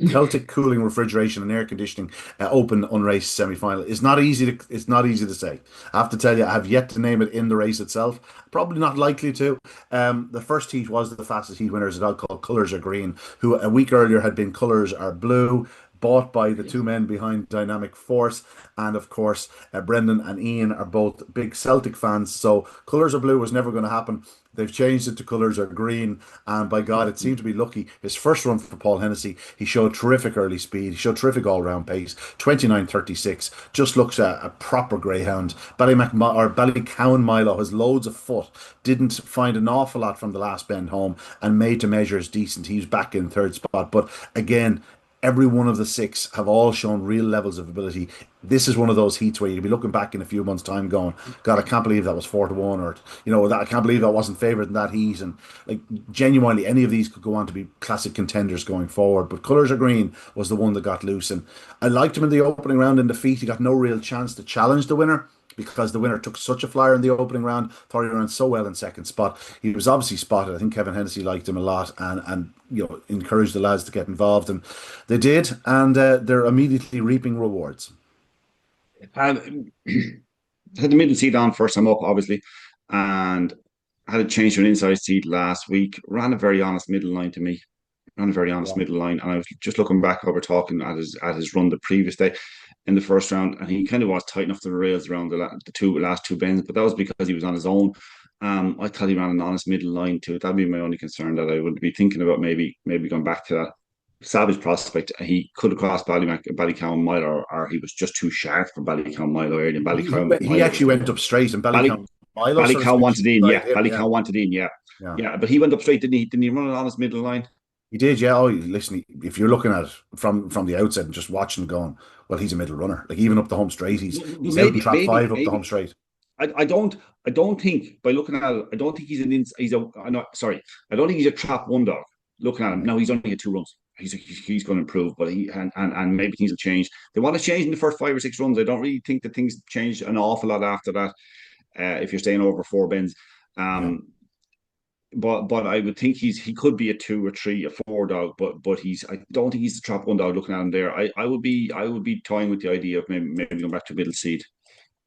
Celtic Cooling, Refrigeration and Air Conditioning Open Unraced semi-final. It's not easy to say. I have to tell you, I have yet to name it in the race itself. Probably not likely to. The first heat was the fastest heat winner, is a dog called Colours Are Green, who a week earlier had been Colours Are Blue, bought by the two men behind Dynamic Force. And of course, Brendan and Ian are both big Celtic fans. So Colours Are Blue was never going to happen. They've changed it to Colours Are Green, and by God, it seemed to be lucky. His first run for Paul Hennessy, he showed terrific early speed. He showed terrific all-round pace. 29.36, just looks a proper greyhound. Ballycowan Milo has loads of foot. Didn't find an awful lot from the last bend home, and made to measure is decent. He was back in third spot, but again, every one of the six have all shown real levels of ability. This is one of those heats where you'll be looking back in a few months' time going, God, I can't believe that was 4-1, or that I can't believe that wasn't favoured in that heat. And like genuinely, any of these could go on to be classic contenders going forward. But Colours Are Green was the one that got loose, and I liked him in the opening round in defeat. He got no real chance to challenge the winner, because the winner took such a flyer in the opening round. Thought he ran so well in second spot. He was obviously spotted. I think Kevin Hennessy liked him a lot, and encouraged the lads to get involved, and they did, and they're immediately reaping rewards. And had the middle seat on first time up, obviously, and had a change to an inside seat last week. Ran a very honest middle line to me. Ran a very honest middle line, and I was just looking back over talking at his run the previous day in the first round, and he kind of was tight enough to the rails around the last two bends, but that was because he was on his own. I thought he ran an honest middle line too. That'd be my only concern, that I would be thinking about maybe going back to that. Savage prospect. He could have crossed Ballycowan Mile, or he was just too sharp for Ballycowan Mile early. And he actually went up straight, and Ballycowan Mile. Ballycowan wanted in, yeah. Him, Ballycowan wanted in, yeah. But he went up straight, didn't he? Didn't he run an honest middle line? He did, yeah. Oh, listen, if you're looking at it from the outset and just watching, going, well, he's a middle runner. Like even up the home straight, he's out in trap 5 up the home straight. I don't think, by looking at it, I don't think he's I don't think he's a trap one dog. Looking at him now, he's only had 2 runs. He's going to improve, but and maybe things will change. They want to change in the first 5 or 6 runs. I don't really think that things change an awful lot after that. If you're staying over 4 bends, but I would think he could be a 2 or 3 or 4 dog, but I don't think he's the trap one dog. Looking at him there, I would be toying with the idea of maybe going back to middle seed.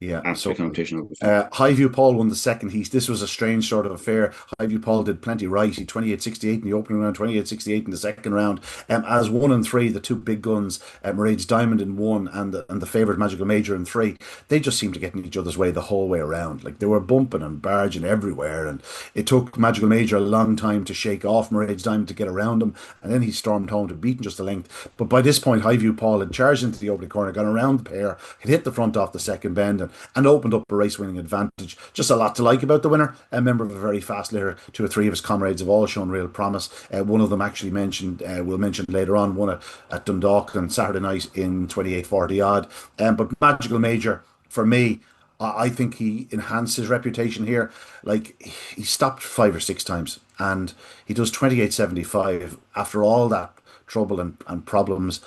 Yeah, so competition. Highview Paul won the second heat. This was a strange sort of affair. Highview Paul did plenty right. He 28.68 in the opening round, 28.68 in the second round. As 1 and 3, the two big guns, Mairead's Diamond in 1 and the favourite Magical Major in 3, they just seemed to get in each other's way the whole way around. Like they were bumping and barging everywhere, and it took Magical Major a long time to shake off Mairead's Diamond to get around him, and then he stormed home to beat him just a length. But by this point, Highview Paul had charged into the opening corner, gone around the pair, had hit the front off the second bend, and opened up a race-winning advantage. Just a lot to like about the winner. A member of a very fast litter. 2 or 3 of his comrades have all shown real promise. One of them actually we'll mention later on, won at Dundalk on Saturday night in 28.40 odd. But Magical Major, for me, I think he enhanced his reputation here. Like he stopped 5 or 6 times, and he does 28.75 after all that trouble and problems.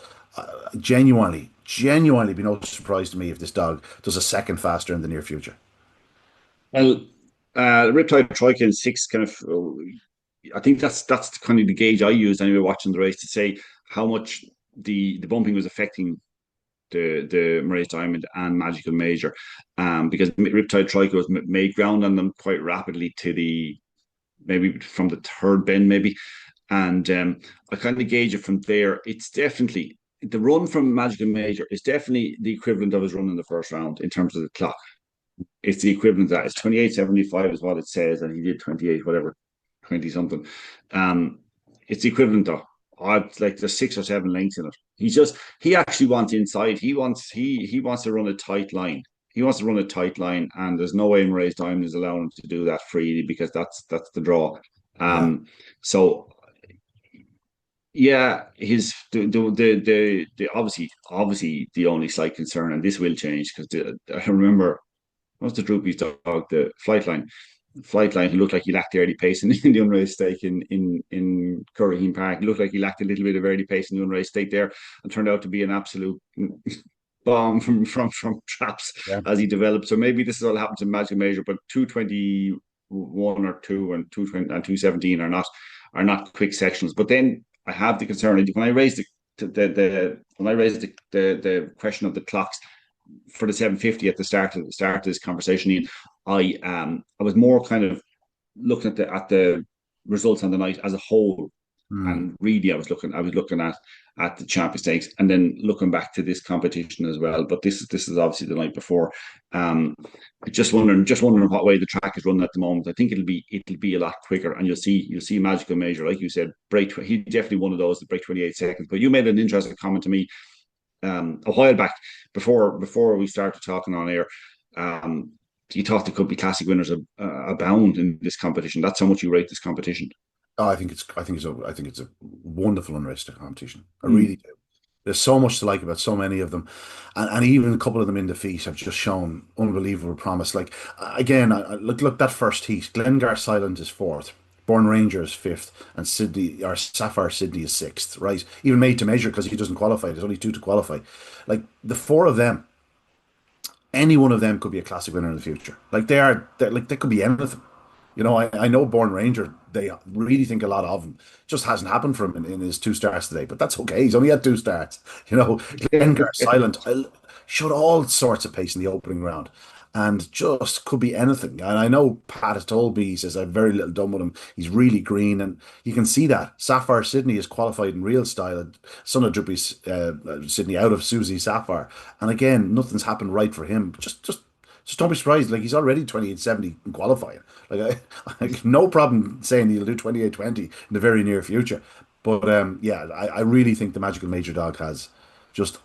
Genuinely be no surprise to me if this dog does a second faster in the near future. Well, Riptide Troika in 6 kind of. I think that's kind of the gauge I used anyway watching the race to say how much the bumping was affecting the Mairead's Diamond and Magical Major, because Riptide Troika was made ground on them quite rapidly to maybe from the 3rd bend maybe, and I kind of gauge it from there. It's definitely the run from Magical Major is definitely the equivalent of his run in the first round in terms of the clock. It's the equivalent of that. It's 28.75 is what it says, and he did 28, whatever, 20 something. It's the equivalent of. Like there's 6 or 7 lengths in it. He actually wants inside. He wants to run a tight line. He wants to run a tight line, and there's no way Unraced Diamond is allowing him to do that freely because that's the draw. So yeah, the obviously the only slight concern, and this will change because I remember what's the Droopy's dog, the Flightline, who looked like he lacked the early pace in the Unraced stake in Curraheen Park. He looked like he lacked a little bit of early pace in the Unraced stake there, and turned out to be an absolute bomb from traps as he developed. So maybe this is all happened to Magical Major, but 221 or 2 and 220 and 217 are not quick sections. But then I have the concern when I raised the question of the clocks for the 750 at the start of this conversation, Ian, I was more kind of looking at the results on the night as a whole, and really I was looking at the Champion Stakes and then looking back to this competition as well. But this is obviously the night before. Just wondering what way the track is running at the moment. I think it'll be a lot quicker, and you'll see Magical Major, like you said, he definitely one of those that break 28 seconds. But you made an interesting comment to me a while back before we started talking on air. You thought there could be classic winners abound in this competition. That's how much you rate this competition. Oh, I think it's a wonderful Unraced competition. I really do. There's so much to like about so many of them, and even a couple of them in defeat have just shown unbelievable promise. Like again, look that first heat. Glengar Silent is 4th, Born Ranger is 5th, and Sapphire Sydney is 6th. Right, even Made to Measure because he doesn't qualify. There's only 2 to qualify. Like the 4 of them, any one of them could be a classic winner in the future. Like they could be anything. You know, I know Born Ranger, they really think a lot of him. Just hasn't happened for him in his 2 starts today, but that's okay. He's only had 2 starts. You know, Glengar Silent showed all sorts of pace in the opening round and just could be anything. And I know Pat has told me, he says, I've very little done with him. He's really green, and you can see that. Sapphire Sydney is qualified in real style. Son of Droopy's Sydney out of Susie Sapphire. And again, nothing's happened right for him. Just don't be surprised. Like, he's already 28.70 in qualifying. Like, I no problem saying he'll do 28.20 in the very near future. But I really think the Magical Major dog has just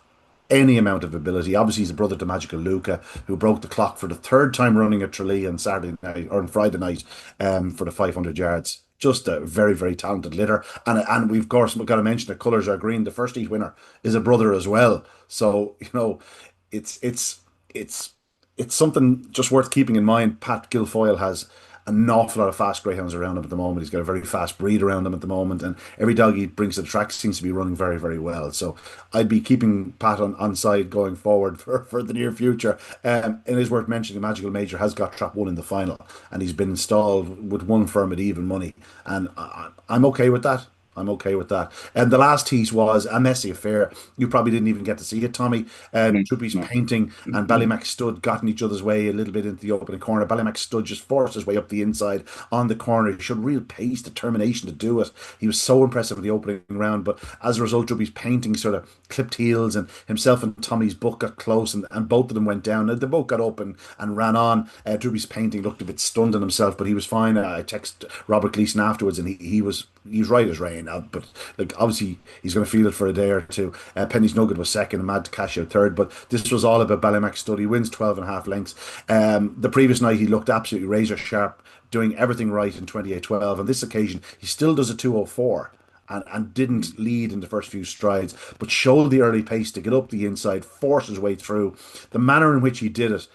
any amount of ability. Obviously, he's a brother to Magical Luca, who broke the clock for the 3rd time running at Tralee on Saturday night or on Friday night for the 500 yards. Just a very, very talented litter. And we've, of course, got to mention that colours are green. The first heat winner is a brother as well. So, you know, it's something just worth keeping in mind. Pat Guilfoyle has an awful lot of fast greyhounds around him at the moment. He's got a very fast breed around him at the moment, and every dog he brings to the track seems to be running very, very well. So I'd be keeping Pat on side going forward for the near future. It is worth mentioning Magical Major has got trap 1 in the final, and he's been installed with 1 firm at even money, and I'm okay with that. And the last heat was a messy affair. You probably didn't even get to see it, Tommy. Droopy's Painting and Ballymac Stud got in each other's way a little bit into the opening corner. Ballymac Stud just forced his way up the inside on the corner. He showed real pace, determination to do it. He was so impressive in the opening round, but as a result, Droopy's Painting sort of clipped heels, and himself and Tommy's Book got close, and both of them went down. They both got up and ran on. Droopy's Painting looked a bit stunned on himself, but he was fine. I texted Robert Gleeson afterwards, and he was right as rain. But like, obviously he's going to feel it for a day or two. Penny's Nugget was 2nd and Mad Cash out 3rd, but this was all about Ballymac Stud. He wins 12.5 lengths. The previous night he looked absolutely razor sharp, doing everything right in 28.12. On this occasion he still does a 2:04 and didn't lead in the first few strides, but showed the early pace to get up the inside, force his way through. The manner in which he did it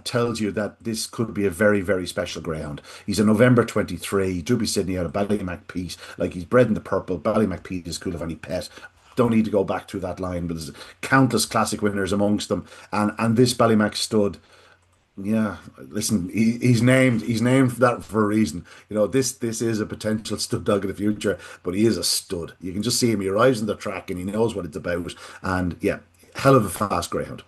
tells you that this could be a very, very special greyhound. He's a November 23, Droopy Sydney out of Ballymac Pete. Like, he's bred in the purple. Ballymac Pete is cool if any pet. Don't need to go back through that line, but there's countless classic winners amongst them. And this Ballymac Stud, yeah, listen, he's named that for a reason. You know, this is a potential stud dog in the future, but he is a stud. You can just see him. He arrives in the track and he knows what it's about. And yeah, hell of a fast greyhound.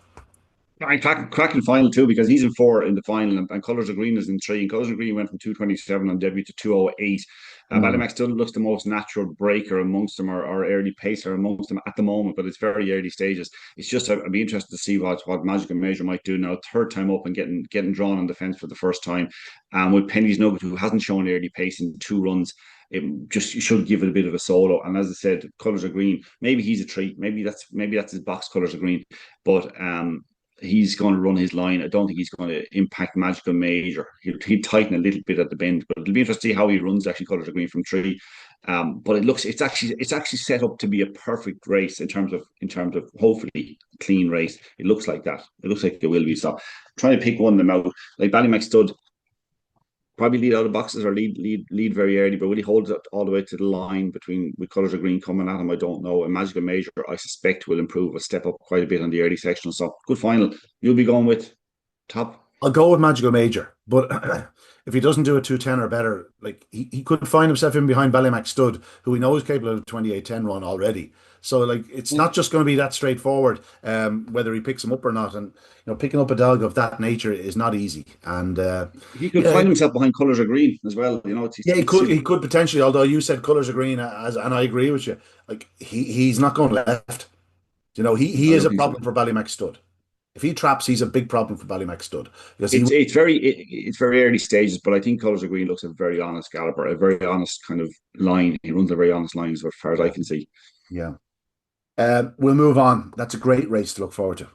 Cracking final too, because he's in 4 in the final, and Colours of Green is in 3. And Colours of Green went from 227 on debut to 208. Ballymac still looks the most natural breaker amongst them, or early pacer amongst them at the moment, but it's very early stages. It's just I'd be interested to see what Magical Major might do now. Third time up and getting drawn on the fence for the first time. With Penny's Nugget, who hasn't shown early pace in 2 runs. It just should give it a bit of a solo. And as I said, Colours of Green, maybe he's a treat. Maybe that's his box, Colours of Green. But he's going to run his line. I don't think he's going to impact Magical Major. He'll tighten a little bit at the bend, but it'll be interesting to see how he runs actually Colours of Green from 3. But it's actually set up to be a perfect race in terms of hopefully clean race. It looks like that. It looks like it will be. So trying to pick one of them out. Like Ballymac Stud, probably lead out of boxes or lead very early, but will he hold it all the way to the line with Colours of Green coming at him? I don't know. A Magical Major, I suspect, will improve, will step up quite a bit on the early section. So good final. You'll be going with top? I'll go with Magical Major, but if he doesn't do a 210 or better, like he could find himself in behind Ballymac Stud, who we know is capable of a 28-10 run already. So like it's not just going to be that straightforward, whether he picks him up or not. And picking up a dog of that nature is not easy. And he could find himself behind Colours of Green as well. He could potentially. Although you said Colours of Green, and I agree with you. Like he's not going left. He is a problem for Ballymac Stud. If he traps, he's a big problem for Ballymac Stud. Because it's very early stages, but I think Colours of Green looks a very honest galloper, a very honest kind of line. He runs a very honest line as far as I can see. Yeah. We'll move on. That's a great race to look forward to.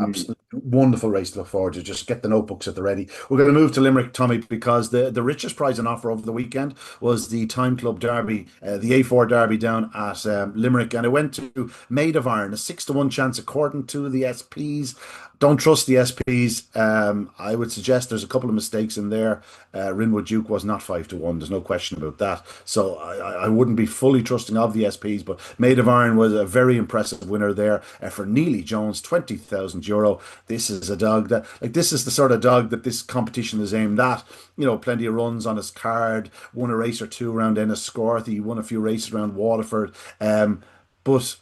Absolutely wonderful race to look forward to. Just get the notebooks at the ready. We're going to move to Limerick, Tommy, because the richest prize on offer over the weekend was the Time Club Derby, the A4 Derby down at Limerick, and it went to Maid of Iron, a 6-1 chance according to the SPs. Don't trust the SPs. I would suggest there's a couple of mistakes in there. Rinwood Duke was not 5-1. There's no question about that. So I wouldn't be fully trusting of the SPs, but Maid of Iron was a very impressive winner there for Neely Jones, €20,000. This is a dog this is the sort of dog that this competition is aimed at. Plenty of runs on his card, won a race or two around Enniscorthy, won a few races around Waterford. But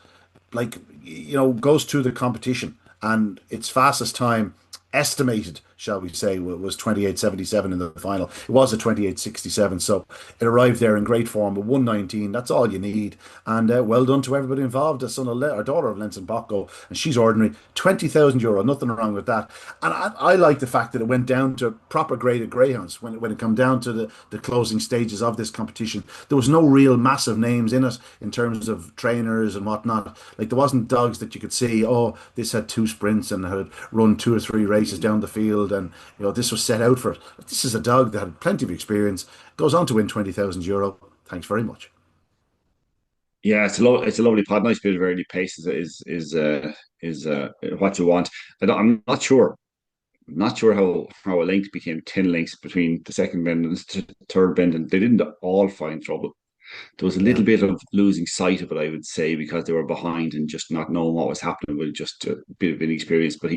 goes to the competition. And its fastest time, estimated, shall we say, was 28.77 in the final. It was a 28.67, so it arrived there in great form with 119. That's all you need. And well done to everybody involved. A son of or daughter of Lenson Bocco, and she's ordinary. €20,000, nothing wrong with that. And I like the fact that it went down to proper graded greyhounds when it came down to the closing stages of this competition. There was no real massive names in it in terms of trainers and whatnot. Like there wasn't dogs that you could see, this had 2 sprints and had run 2 or 3 races down the field, and this was set out for it. This is a dog that had plenty of experience, goes on to win €20,000. Thanks very much. Yeah, it's a lovely pod. Nice bit of early pace is what you want. I'm not sure how a length became 10 lengths between the second bend and the third bend, and they didn't all find trouble. There was a little bit of losing sight of it, I would say, because they were behind and just not knowing what was happening with just a bit of inexperience. But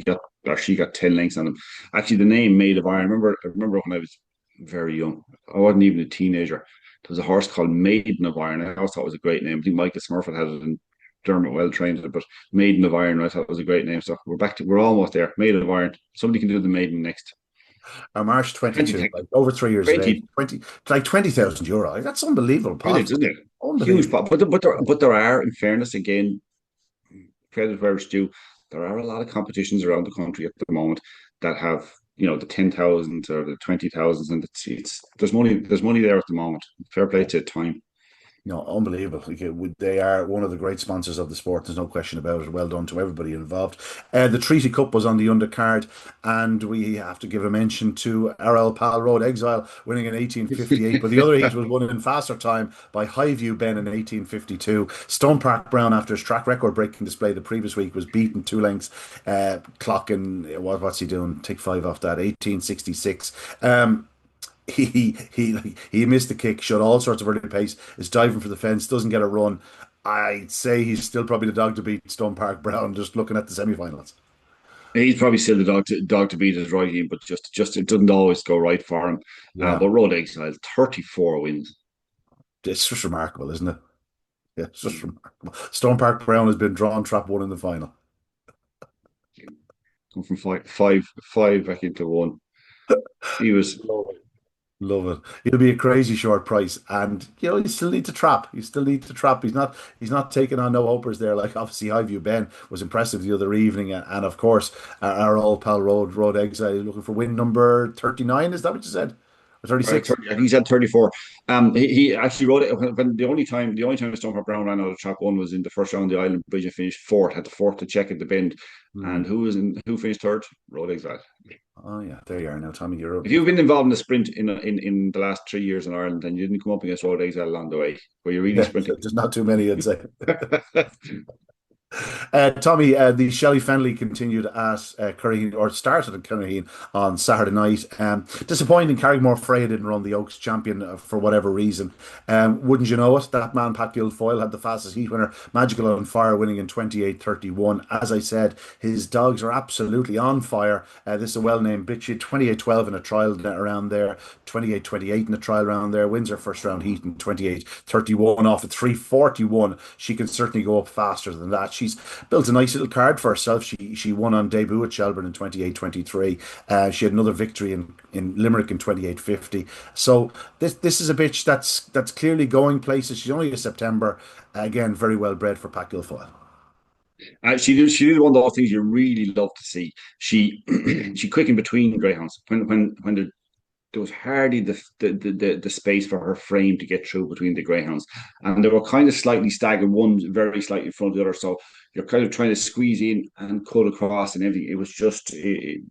she got 10 lengths on him. Actually, the name Maid of Iron, I remember when I was very young. I wasn't even a teenager. There was a horse called Maiden of Iron. I always thought it was a great name. I think Michael Smurfett had it and Dermot well trained it, but Maiden of Iron, I thought it was a great name. So we're almost there. Maiden of Iron. Somebody can do the Maiden next. March 22, over 3 years of age, €20,000. That's unbelievable. Brilliant, isn't it? Huge pot. But there are, in fairness, again, credit where it's due, there are a lot of competitions around the country at the moment that have the 10,000 or the 20,000s, and there's money there at the moment. Fair play to Time. Unbelievable. They are one of the great sponsors of the sport. There's no question about it. Well done to everybody involved. The Treaty Cup was on the undercard, and we have to give a mention to RL Pal Road Exile winning in 1858. But the other heat was won in faster time by Highview Ben in 1852. Stone Park Brown, after his track record breaking display the previous week, was beaten 2 lengths. Clocking, what's he doing? Take 5 off that. 1866. He missed the kick, showed all sorts of early pace, is diving for the fence, doesn't get a run. I'd say he's still probably the dog to beat Stone Park Brown, just looking at the semi-finals. He's probably still the dog to beat his right team, but just it doesn't always go right for him. Yeah. But Road Exile, 34 wins. It's just remarkable, isn't it? Yeah, it's just remarkable. Stone Park Brown has been drawn trap 1 in the final. come from five back into one. He was. Love it. It'll be a crazy short price, and you still need to trap. You still need to trap. He's not taking on no hopers there. Like obviously, Highview Ben was impressive the other evening, and of course, our old pal Road Exile looking for win number 39. Is that what you said? Or 36? 30, I think he said 34. He actually wrote it when the only time Stoneford Brown ran out of track one was in the first round of the Island Bridge and finished fourth. Had the fourth to check at the bend, and who finished third? Road Exile. Oh yeah, there you are now, Tommy. You're up. If you've been involved in the sprint in the last 3 years in Ireland and you didn't come up against Road Exile along the way, where you're really sprinting. There's not too many, I'd say. Tommy, the Shelley Fennelly continued at Curraheen, or started at Curraheen on Saturday night. Disappointing, Carrigmore Freya didn't run the Oaks champion for whatever reason. Wouldn't you know it? That man, Pat Guilfoyle, had the fastest heat winner, Magical on Fire, winning in 28:31. As I said, his dogs are absolutely on fire. This is a well-named bitch. She had 28:12 in a trial around there, 28:28 in a trial round there, wins her first round heat in 28:31 off at 3:41. She can certainly go up faster than that. She's built a nice little card for herself. She won on debut at Shelbourne in 28:23. She had another victory in Limerick in 28:50. So this is a bitch that's clearly going places. She's only a September. Again, very well bred for Pat Guilfoyle. She did one of those things you really love to see. She quickened between greyhounds when there was hardly the space for her frame to get through between the greyhounds, and they were kind of slightly staggered, one very slightly in front of the other. So you're kind of trying to squeeze in and cut across and everything. It was just, and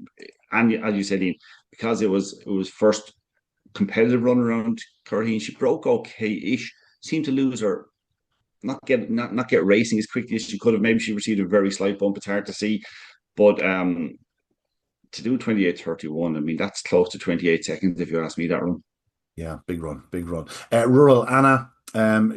as you said, Ian, because it was first competitive run around Curraheen, she broke okay-ish. Seemed to lose her, not get racing as quickly as she could have. Maybe she received a very slight bump. It's hard to see, but to do 28:31, I mean, that's close to 28 seconds if you ask me, that run. Yeah, big run. Rural Anna,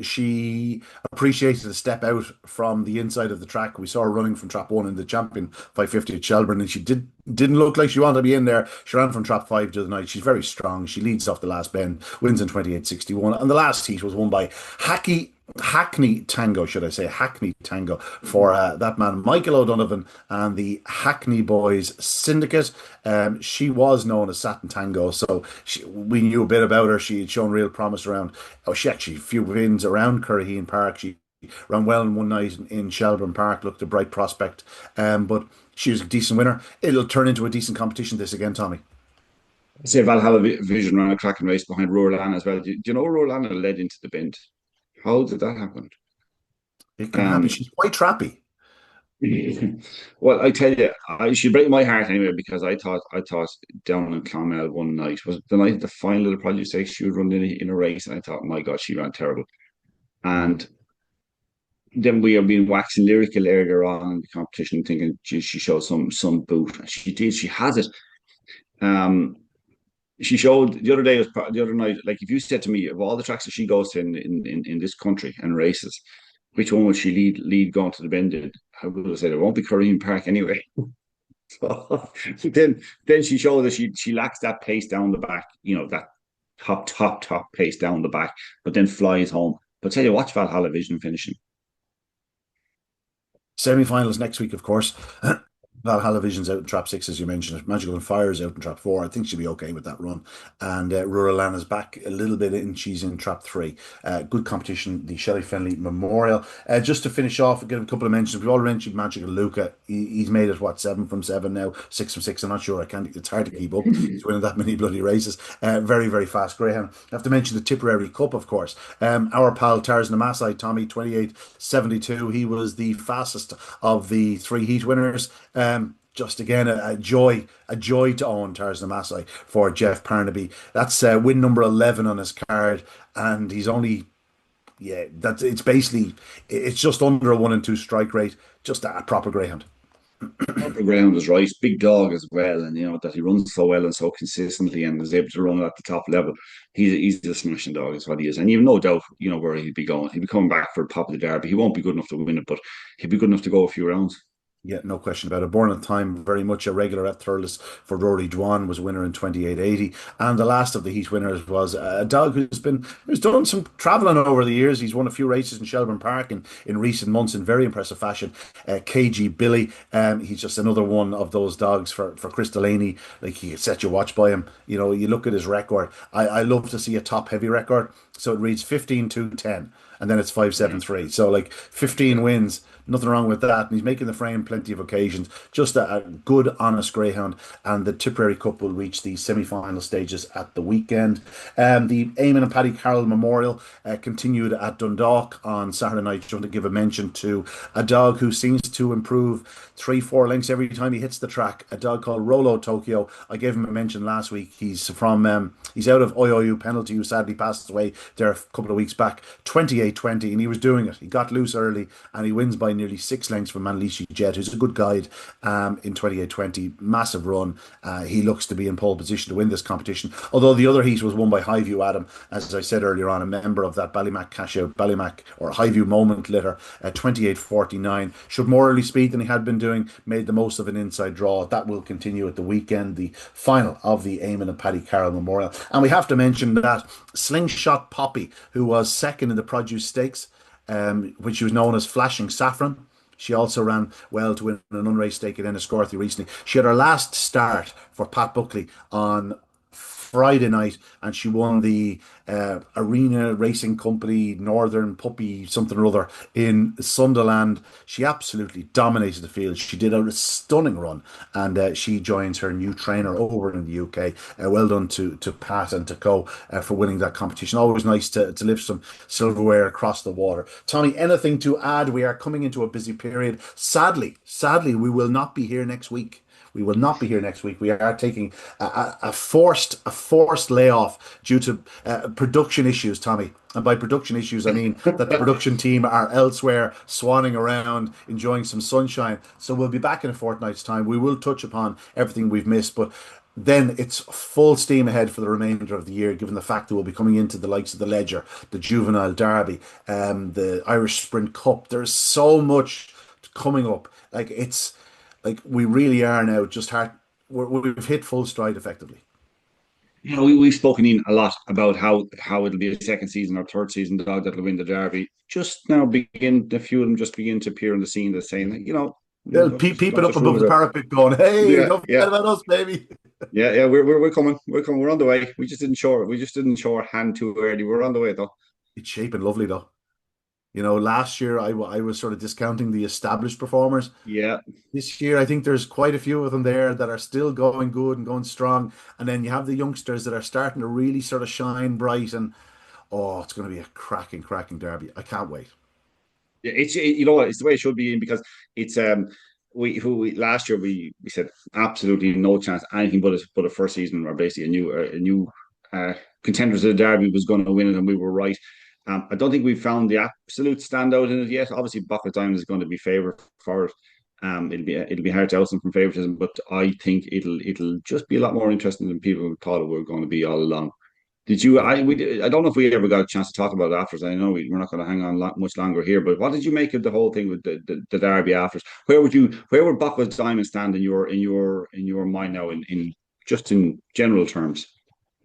she appreciated a step out from the inside of the track. We saw her running from trap 1 in the champion 550 at Shelbourne, and she didn't look like she wanted to be in there. She ran from trap 5 to the night. She's very strong. She leads off the last bend, wins in 28:61, and the last heat was won by Hackney Tango for that man Michael O'Donovan and the Hackney Boys Syndicate. She was known as Satin Tango, so we knew a bit about her. She had shown real promise around. She actually a few wins around Curraheen Park. She ran well in one night in Shelbourne Park, looked a bright prospect, but she was a decent winner. It'll turn into a decent competition this again, Tommy. I say Valhalla Vision ran a cracking race behind Rural Anna as well. Do you know Rural Anna led into the bend? How did that happen? It can happen. She's quite trappy. Well, I tell you, she'd break my heart anyway, because I thought down in Clonmel one night was the night of the final of the Produce Stakes. She would run in a race, and I thought, my God, she ran terrible. And then we have been waxing lyrical earlier on in the competition, thinking she showed some boot. She did. She has it. She showed the other night. Like, if you said to me, of all the tracks that she goes to in this country and races, which one would she lead going to the bend? I would have said it won't be Curraheen Park anyway. So then she showed that she lacks that pace down the back, that top pace down the back, but then flies home. But tell you, watch Valhalla Vision finishing. Semi-finals next week, of course. Valhalla Vision's out in trap 6, as you mentioned. Magical on Fire is out in trap 4. I think she'll be okay with that run. And Rural Anna's back a little bit, and she's in trap 3. Good competition, the Shelley Fennelly Memorial. Just to finish off, I'll give a couple of mentions. We've already mentioned Magical Luca. He's made it, 7 from 7 now, 6 from 6. I'm not sure. It's hard to keep up. He's winning that many bloody races. Very, very fast greyhound. I have to mention the Tipperary Cup, of course. Our pal Tarzan Amasai, Tommy, 28:72. He was the fastest of the 3 heat winners. Just again, a joy to own Tarzan Amasai for Jeff Parnaby. That's win number 11 on his card, and he's only, it's just under a 1 and 2 strike rate. Just a proper greyhound. Proper greyhound is right. Big dog as well, and that he runs so well and so consistently and is able to run at the top level. He's a smashing dog, is what he is, and you have no doubt, where he'll be going. He'll be coming back for the top of the Derby. He won't be good enough to win it, but he'll be good enough to go a few rounds. Yeah, no question about it. Born in Time, very much a regular at Thurles for Rory Dwan, was a winner in 2880. And the last of the heat winners was a dog who's done some travelling over the years. He's won a few races in Shelbourne Park in recent months in very impressive fashion. KG Billy, he's just another one of those dogs for Chris Delaney. Like, he could set your watch by him. You know, you look at his record. I love to see a top heavy record. So it reads 15-2-10, and then it's 5-7-3. So like 15 wins. Nothing wrong with that. And he's making the frame plenty of occasions. Just a good, honest greyhound. And the Tipperary Cup will reach the semi-final stages at the weekend. The Eamon and Paddy Carroll Memorial continued at Dundalk on Saturday night. Just want to give a mention to a dog who seems to improve 3-4 lengths every time he hits the track. A dog called Rolo Tokyo. I gave him a mention last week. He's he's out of OIU penalty, who sadly passed away there a couple of weeks back. 28-20, and he was doing it. He got loose early, and he wins by nearly 6 lengths from Manlishi Jet, who's a good guide in 28-20. Massive run. He looks to be in pole position to win this competition. Although the other heat was won by Highview Adam, as I said earlier on, a member of that Ballymac Cashout, Ballymac or Highview Moment litter, 28-49. Showed more early speed than he had been doing, made the most of an inside draw. That will continue at the weekend, the final of the Eamon and Paddy Carroll Memorial. And we have to mention that Slingshot Poppy, who was second in the Produce Stakes, which was known as Flashing Saffron. She also ran well to win an unraced stake at Enniscorthy recently. She had her last start for Pat Buckley on Friday night, and she won the Arena Racing Company Northern Puppy something or other in Sunderland. She absolutely dominated the field. She did a stunning run, and she joins her new trainer over in the UK. Well done to Pat and to Co for winning that competition. Always nice to lift some silverware across the water. Tommy, anything to add? We are coming into a busy period. Sadly, we will not be here next week. We will not be here next week. We are taking a forced layoff due to production issues, Tommy. And by production issues, I mean that the production team are elsewhere, swanning around, enjoying some sunshine. So we'll be back in a fortnight's time. We will touch upon everything we've missed, but then it's full steam ahead for the remainder of the year, given the fact that we'll be coming into the likes of the Ledger, the Juvenile Derby, the Irish Sprint Cup. There's so much coming up. Like, we really are now just we've hit full stride effectively. You know, we've spoken in a lot about how it'll be a second season or third season dog that'll win the Derby. Just now a few of them just begin to appear on the scene. They're saying that, you know, they'll peeping up above the parapet going, hey, don't forget about us, baby. Yeah, we're coming. We're on the way. We just didn't show our hand too early. We're on the way though. It's shaping lovely though. You know, last year I was sort of discounting the established performers. Yeah. This year, I think there's quite a few of them there that are still going good and going strong. And then you have the youngsters that are starting to really sort of shine bright. And, it's going to be a cracking derby. I can't wait. Yeah, you know what, it's the way it should be, because it's we last year we said absolutely no chance anything but a first season, or basically a new contenders of the Derby was going to win it, and we were right. I don't think we've found the absolute standout in it yet. Obviously, Buckley Diamond is going to be favourite for it. It'll be hard to oust them from favouritism, but I think it'll just be a lot more interesting than people thought it were going to be all along. I don't know if we ever got a chance to talk about it afterwards. I know we're not going to hang on much longer here, but what did you make of the whole thing with the Derby afterwards? Where would Buckley Diamond stand in your mind now in just in general terms?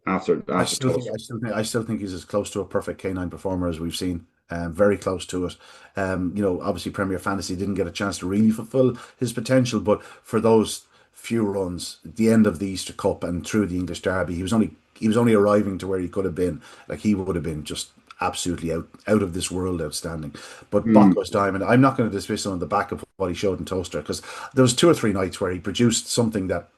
I still think he's as close to a perfect canine performer as we've seen. Very close to it. You know, obviously Premier Fantasy didn't get a chance to really fulfill his potential, but for those few runs, at the end of the Easter Cup and through the English Derby, he was only arriving to where he could have been. Like, he would have been just absolutely out of this world outstanding. But Buckley's Diamond, I'm not going to dismiss him on the back of what he showed in Toaster, because there was 2 or 3 nights where he produced something that,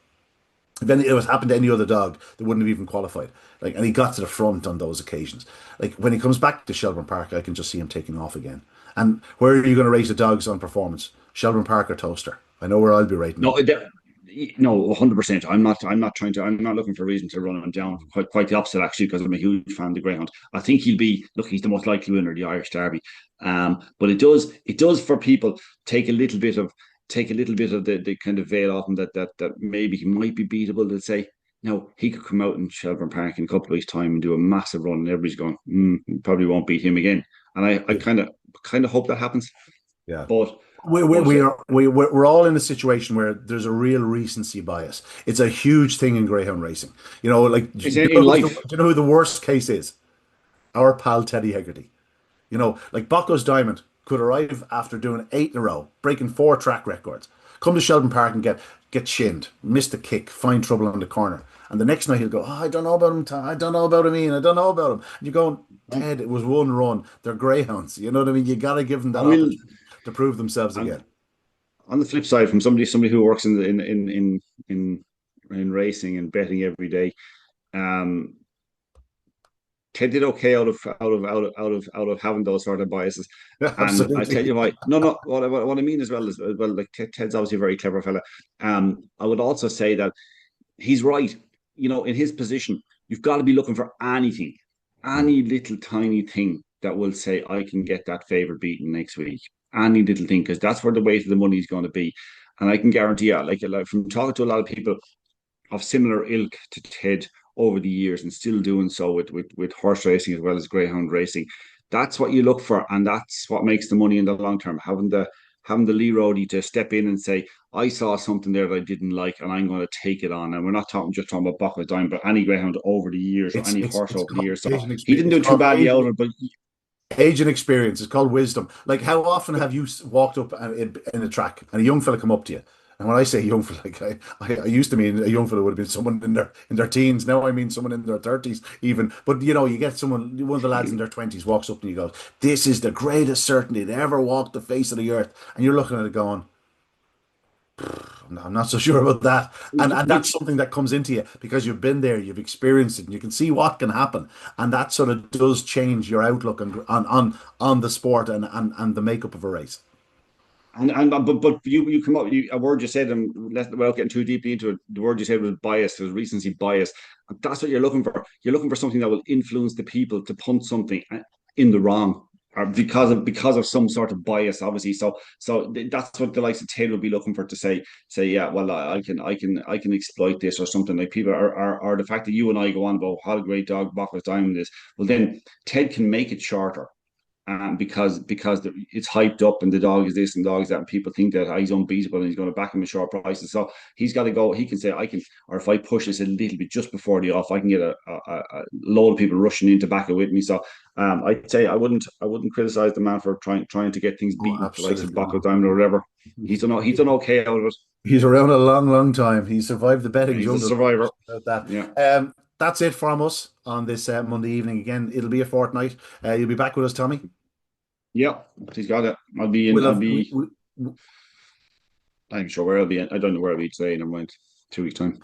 if it was happened to any other dog, they wouldn't have even qualified. And he got to the front on those occasions. Like, when he comes back to Shelbourne Park, I can just see him taking off again. And where are you going to rate the dogs on performance? Shelbourne Park or Toaster? I know where I'll be rating. No, 100%. I'm not looking for a reason to run him down. Quite the opposite, actually, because I'm a huge fan of the Greyhound. I think he's the most likely winner of the Irish Derby. But it does for people take a little bit of the kind of veil off him that maybe he might be beatable. They'll say, no, he could come out in Shelbourne Park in a couple of weeks' time and do a massive run, and everybody's going, probably won't beat him again. And I kind of hope that happens. Yeah. But we're all in a situation where there's a real recency bias. It's a huge thing in greyhound racing. You know, like It's in life. do you know who the worst case is? Our pal Teddy Hegarty. You know, like Buckley's Diamond could arrive after doing 8 in a row, breaking 4 track records, come to Shelbourne Park and get shinned, miss the kick, find trouble on the corner. And the next night he'll go, oh, I don't know about him, I don't know about him, Ian, I don't know about him. And you're going, Ted, it was one run. They're greyhounds. You know what I mean? You got to give them that opportunity to prove themselves again. On the flip side, from somebody who works in racing and betting every day, Ted did okay out of having those sort of biases. Absolutely. And I tell you why. No. What I mean as well, like Ted's obviously a very clever fella. I would also say that he's right. You know, in his position, you've got to be looking for anything, any little tiny thing that will say, I can get that favourite beaten next week. Any little thing, because that's where the weight of the money is going to be. And I can guarantee you, like from talking to a lot of people of similar ilk to Ted over the years and still doing so with horse racing as well as greyhound racing, that's what you look for, and that's what makes the money in the long term. Having the Lee Roadie to step in and say, I saw something there that I didn't like and I'm going to take it on. And we're not just talking about Buckley Diamond, but any greyhound over the years or any horse over the years. So he didn't do too badly out of it, but age and experience. It's called wisdom. Like, how often have you walked up in a track and a young fella come up to you? And when I say young fella, like I used to mean a young fella would have been someone in their teens. Now I mean someone in their 30s even. But you know, you get one of the lads in their 20s walks up and you go, "This is the greatest certainty to ever walk the face of the earth," and you're looking at it going, I'm not so sure about that. And that's something that comes into you because you've been there, you've experienced it, and you can see what can happen. And that sort of does change your outlook on the sport and the makeup of a race. But you come up, a word you said, and without getting too deeply into it, the word you said was bias. There's recency bias. And that's what you're looking for. You're looking for something that will influence the people to punt something in the wrong, or because of some sort of bias, obviously. So that's what the likes of Ted will be looking for, to say, yeah, well, I can exploit this or something. Like people are the fact that you and I go on about how a great dog Buckley's Diamond is. Well, then Ted can make it shorter. Because it's hyped up and the dog is this and the dog is that, and people think that he's unbeatable and he's going to back him at short prices. So he's got to go. He can say, I can, or if I push this a little bit just before the off, I can get a load of people rushing in to back it with me. So I'd say I wouldn't criticize the man for trying to get things beaten, like the Buckley Diamond or whatever. He's done okay out of it. He's around a long time. He survived the betting. He's a survivor. That. Yeah. That's it from us on this Monday evening. Again, it'll be a fortnight. You'll be back with us, Tommy. Yeah, he's got it. I'll be in. I'm sure where I'll be. I don't know where I'll be today. Never mind. 2 weeks time.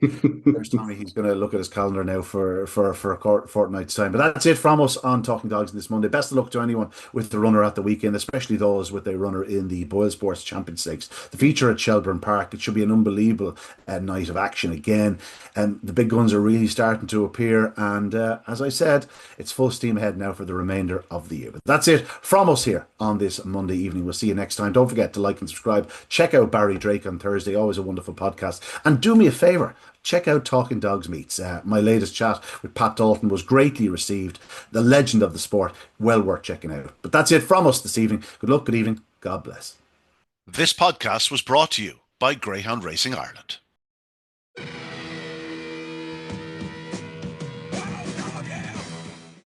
There's Tommy. He's going to look at his calendar now for a fortnight's time. But that's it from us on Talking Dogs this Monday. Best of luck to anyone with the runner at the weekend, especially those with a runner in the Boyle Sports Champion Stakes. The feature at Shelbourne Park. It should be an unbelievable night of action again. And the big guns are really starting to appear. And as I said, it's full steam ahead now for the remainder of the year. But that's it from us here on this Monday evening. We'll see you next time. Don't forget to like and subscribe. Check out Barry Drake on Thursday. Always a wonderful podcast. And do me a favour. Check out Talking Dogs Meets. My latest chat with Pat Dalton was greatly received. The legend of the sport. Well worth checking out. But that's it from us this evening. Good luck, good evening. God bless. This podcast was brought to you by Greyhound Racing Ireland.